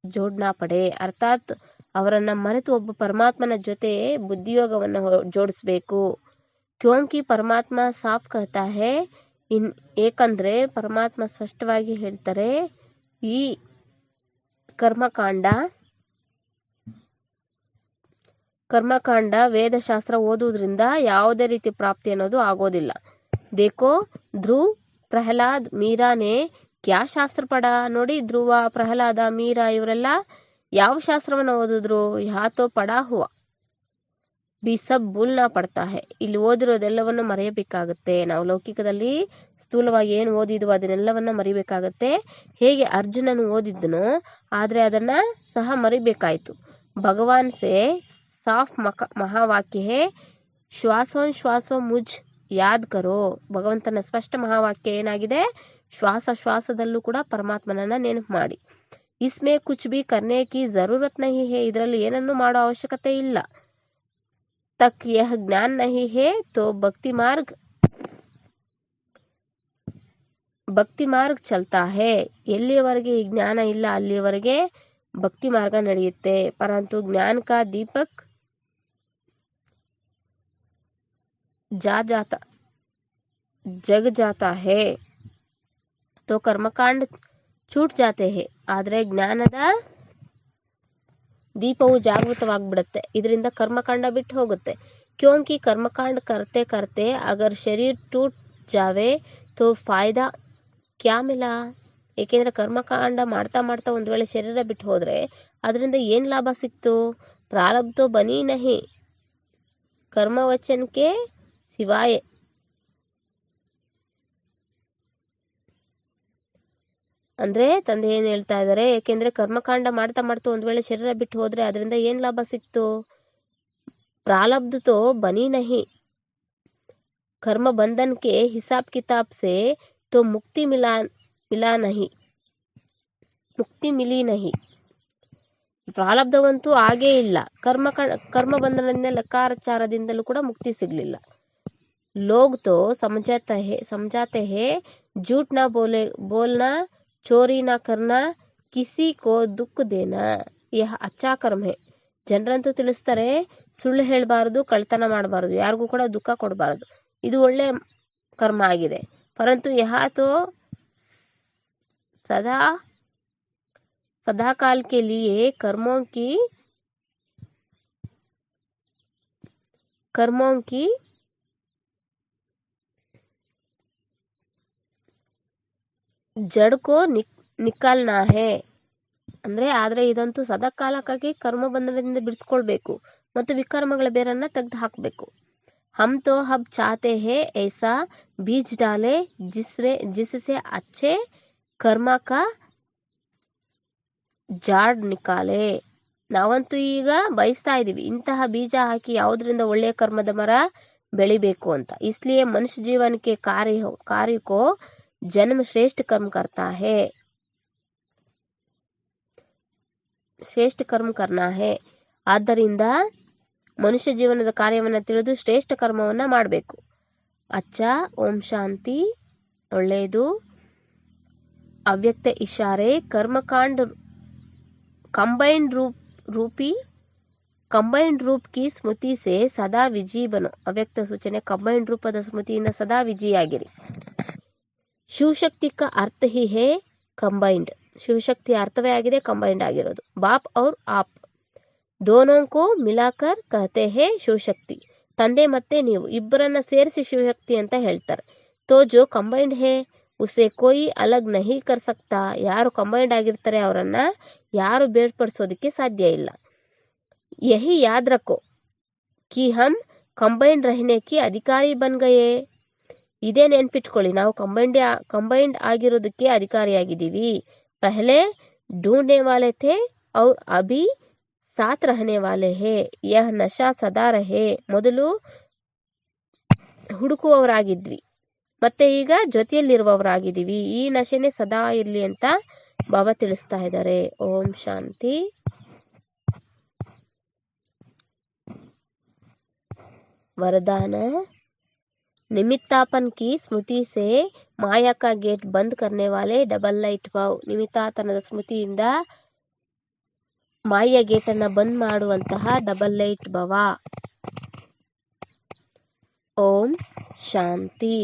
ಜೋಡ್ನಾ ಪಡೆ, ಅರ್ಥಾತ್ ಅವರನ್ನ ಮರೆತು ಒಬ್ಬ ಪರಮಾತ್ಮನ ಜೊತೆ ಬುದ್ಧಿಯೋಗವನ್ನು ಜೋಡಿಸ್ಬೇಕು. ಕ್ಯೋಂಕಿ ಪರಮಾತ್ಮ ಸಾಫ್ ಕಹತಾ ಹೇ, ಏಕಂದ್ರೆ ಪರಮಾತ್ಮ ಸ್ಪಷ್ಟವಾಗಿ ಹೇಳ್ತಾರೆ, ಈ ಕರ್ಮಕಾಂಡ ವೇದಶಾಸ್ತ್ರ ಓದುವುದರಿಂದ ಯಾವುದೇ ರೀತಿ ಪ್ರಾಪ್ತಿ ಅನ್ನೋದು ಆಗೋದಿಲ್ಲ. ದೇಖೋ ಧ್ರುವ್ ಪ್ರಹ್ಲಾದ್ ಮೀರಾನೆ ಕ್ಯಾ ಶಾಸ್ತ್ರ ಪಡ, ನೋಡಿ ಧ್ರುವ ಪ್ರಹ್ಲಾದ ಮೀರಾ ಇವರೆಲ್ಲ ಯಾವ ಶಾಸ್ತ್ರವನ್ನು ಓದಿದ್ರು. ಯಾತೋ ಪಡಾ ಹುವ ಬಿ ಸಬ್ ಭೂಲ್ನಾ ಪಡ್ತಾ ಹೇ, ಇಲ್ಲಿ ಓದಿರೋದೆಲ್ಲವನ್ನು ಮರೆಯಬೇಕಾಗುತ್ತೆ. ನಾವು ಲೌಕಿಕದಲ್ಲಿ ಸ್ಥೂಲವಾಗಿ ಏನು ಓದಿದ್ವು ಅದನ್ನೆಲ್ಲವನ್ನ ಮರಿಬೇಕಾಗತ್ತೆ. ಹೇಗೆ ಅರ್ಜುನನು ಓದಿದ್ದನೋ ಆದ್ರೆ ಅದನ್ನ ಸಹ ಮರಿಬೇಕಾಯ್ತು. ಭಗವಾನ್ ಸೆ ಸಾಫ್ ಮಹಾವಾಕ್ಯ ಹೇ ಶ್ವಾಸೋ ಮುಜ್ ಯಾದ್ ಕರೋ, ಭಗವಂತನ ಸ್ಪಷ್ಟ ಮಹಾವಾಕ್ಯ ಏನಾಗಿದೆ, ಶ್ವಾಸದಲ್ಲೂ ಕೂಡ ಪರಮಾತ್ಮನನ್ನ ನೆನಪು ಮಾಡಿ. ಇಸ್ಮೇ ಕುಚ್ ಬಿ ಕರ್ನೆ ಕಿ ಜರೂರತ್ ನಹಿ ಹೇ, ಇದರಲ್ಲಿ ಏನನ್ನು ಮಾಡೋ ಅವಶ್ಯಕತೆ ಇಲ್ಲ. ತಕ್ ಯಹ ಜ್ಞಾನ ನಹಿ ಹೇ ತೋ ಭಕ್ತಿ ಮಾರ್ಗ ಚಲ್ತಾ ಹೇ, ಎಲ್ಲಿಯವರೆಗೆ ಈ ಜ್ಞಾನ ಇಲ್ಲ ಅಲ್ಲಿಯವರೆಗೆ ಭಕ್ತಿ ಮಾರ್ಗ ನಡೆಯುತ್ತೆ. ಪರಂತು ಜ್ಞಾನ ಕಾ ದೀಪಕ್ जग जाता है तो कर्मकांड छूट जाते हैं, ಆದ್ರೆ ಜ್ಞಾನದ ದೀಪವು ಜಾಗೃತವಾಗ್ಬಿಡುತ್ತೆ, ಇದರಿಂದ ಕರ್ಮಕಾಂಡ ಬಿಟ್ಟು ಹೋಗುತ್ತೆ. ಕ್ಯೋಂಕಿ ಕರ್ಮಕಾಂಡ ಕರ್ತೆ ಕರ್ತೆ ಅಗರ್ ಶರೀರ್ ಟೂಟ್ ಜಾವೆ ತೋ ಫಾಯ್ದಾ ಕ್ಯಾ ಮಿಲಾ, ಏಕೆಂದರೆ ಕರ್ಮಕಾಂಡ ಮಾಡ್ತಾ ಮಾಡ್ತಾ ಒಂದು ವೇಳೆ ಶರೀರ ಬಿಟ್ಟು ಹೋದರೆ ಅದರಿಂದ ಏನು ಲಾಭ ಸಿಕ್ತು? ಪ್ರಾರಬ್ಧೋ ಬನಿ ನಹಿ ಕರ್ಮವಚನಕ್ಕೆ ಸಿವಾಯ. ಅಂದರೆ ತಂದೆ ಏನು ಹೇಳ್ತಾ ಇದ್ದಾರೆ, ಏಕೆಂದರೆ ಕರ್ಮಕಾಂಡ ಮಾಡ್ತಾ ಮಾಡ್ತಾ ಒಂದು ವೇಳೆ ಶರೀರ ಬಿಟ್ಟು ಹೋದರೆ ಅದರಿಂದ ಏನು ಲಾಭ ಸಿಕ್ತು? ಪ್ರಾರಬ್ಧ ಬನಿ ನಹಿ कर्म बंधन के हिसाब किताब से तो मुक्ति मिला नहीं, मुक्ति मिली नहीं. ಪ್ರಾರಬ್ಧವಂತೂ ಆಗೇ ಇಲ್ಲ, ಕರ್ಮ ಬಂಧನದಿಂದ ಲೆಕ್ಕಾಚಾರದಿಂದಲೂ ಕೂಡ ಮುಕ್ತಿ ಸಿಗಲಿಲ್ಲ. लोग तो समझाते हैं झूठ ना बोलना, चोरी ना करना, किसी को दुख देना यह अच्छा कर्म है. ಜನರಂತೂ ತಿಳಿಸ್ತಾರೆ, ಸುಳ್ಳು ಹೇಳಬಾರದು, ಕಳ್ತನ ಮಾಡಬಾರದು, ಯಾರಿಗೂ ಕೂಡ ದುಃಖ ಕೊಡಬಾರದು, ಇದು ಒಳ್ಳೆ ಕರ್ಮ ಆಗಿದೆ. ಪರಂತು ಯಹ ತೋ सदा काल के लिए कर्मों की जड़ को निकालना है. ಆದರೆ ಇದಂತೂ ಸದಾಕಾಲಕ್ಕಾಗಿ ಕರ್ಮ ಬಂಧನದಿಂದ ಬಿಡಿಸ್ಕೊಳ್ಬೇಕು ಮತ್ತು ವಿಕರ್ಮಗಳ ಬೇರನ್ನ ತೆಗೆದು ಹಾಕಬೇಕು. हम तो अब चाहते हैं ऐसा बीज डाले जिससे अच्छे कर्म का ಜಾಡ್ ನಿಕಾಲೆ. ನಾವಂತೂ ಈಗ ಬಯಸ್ತಾ ಇದೀವಿ ಇಂತಹ ಬೀಜ ಹಾಕಿ ಯಾವುದರಿಂದ ಒಳ್ಳೆಯ ಕರ್ಮದ ಮರ ಬೆಳಿಬೇಕು ಅಂತ. इसलिए मनुष्य जीवन के कार्य को जन्म श्रेष्ठ कर्म करता है, ಶ್ರೇಷ್ಠ ಕರ್ಮ ಕರ್ನಾ ಹೇ. ಆದ್ದರಿಂದ ಮನುಷ್ಯ ಜೀವನದ ಕಾರ್ಯವನ್ನು ತಿಳಿದು ಶ್ರೇಷ್ಠ ಕರ್ಮವನ್ನು ಮಾಡಬೇಕು. ಅಚ್ಚ, ಓಂ ಶಾಂತಿ. ಒಳ್ಳೆಯದು. ಅವ್ಯಕ್ತ ಇಶಾರೆ ಕರ್ಮಕಾಂಡ ಕಂಬೈನ್ಡ್ ರೂಪ್ ಕಿ ಸ್ಮೃತಿ ಸೇ ಸದಾ ವಿಜಯಿ ಬನೋ. ಅವ್ಯಕ್ತ ಸೂಚನೆ, ಕಂಬೈನ್ಡ್ ರೂಪದ ಸ್ಮೃತಿಯಿಂದ ಸದಾ ವಿಜಯಿಯಾಗಿರಿ. ಶಿವಶಕ್ತಿ का अर्थ ही है कंबाइंड. ಶಿವಶಕ್ತಿ ಅರ್ಥವೇ ಆಗಿದೆ ಕಂಬೈಂಡ್ ಆಗಿರೋದು. ಬಾಪ್ ಔರ್ ಆಪ್ ದೋನೋ ಕೋ ಮಿಲಾಕರ್ ಕಹತೆ ಹೇ ಶಿವಶಕ್ತಿ. ತಂದೆ ಮತ್ತೆ ನೀವು ಇಬ್ಬರನ್ನ ಸೇರಿಸಿ ಶಿವಶಕ್ತಿ ಅಂತ ಹೇಳ್ತಾರೆ. ತೋ ಜೋ ಕಂಬೈಂಡ್ ಹೇ ಉಸೆ ಕೋಯಿ ಅಲಗ್ ನಹಿ ಕರ್ ಸಕ್ತಾ. ಯಾರು ಕಂಬೈಂಡ್ ಆಗಿರ್ತಾರೆ ಅವರನ್ನ ಯಾರು ಬೇರ್ಪಡಿಸೋದಕ್ಕೆ ಸಾಧ್ಯ ಇಲ್ಲ. ಯಹಿ ಯಾದ್ ರಖೋ ಕಿ ಹಮ್ ಕಂಬೈಂಡ್ ರಹನೆ ಕಿ ಅಧಿಕಾರಿ ಬನ್ ಗಯೇ. ಇದೇ ನೆನ್ಪಿಟ್ಕೊಳ್ಳಿ, ನಾವು ಕಂಬೈಂಡ್ ಆಗಿರೋದಕ್ಕೆ ಅಧಿಕಾರಿಯಾಗಿದ್ದೀವಿ. पहले ढूंढने वाले थे और अभी साथ रहने वाले हैं, यह नशा सदा रहे. ಮೊದಲು ಹುಡುಕುವವರಾಗಿದ್ವಿ, ಮತ್ತೆ ಈಗ ಜೊತೆಯಲ್ಲಿರುವವರಾಗಿದ್ದೀವಿ. ಈ ನಶೆನೆ ಸದಾ ಇರಲಿ ಅಂತ ಬಾಬಾ ತಿಳಿಸ್ತಾ ಇದ್ದಾರೆ. ಓಂ ಶಾಂತಿ. वरदान. निमित्तापन की स्मृति से माया का गेट बंद करने वाले डबल लाइट भव. ನಿಮಿತ್ತಾತನದ ಸ್ಮೃತಿಯಿಂದ ಮಾಯೆಯ ಗೇಟನ್ನು ಬಂದ್ ಮಾಡುವಂತಹ ಡಬಲ್ ಲೈಟ್ ಭವ. ಓಂ ಶಾಂತಿ.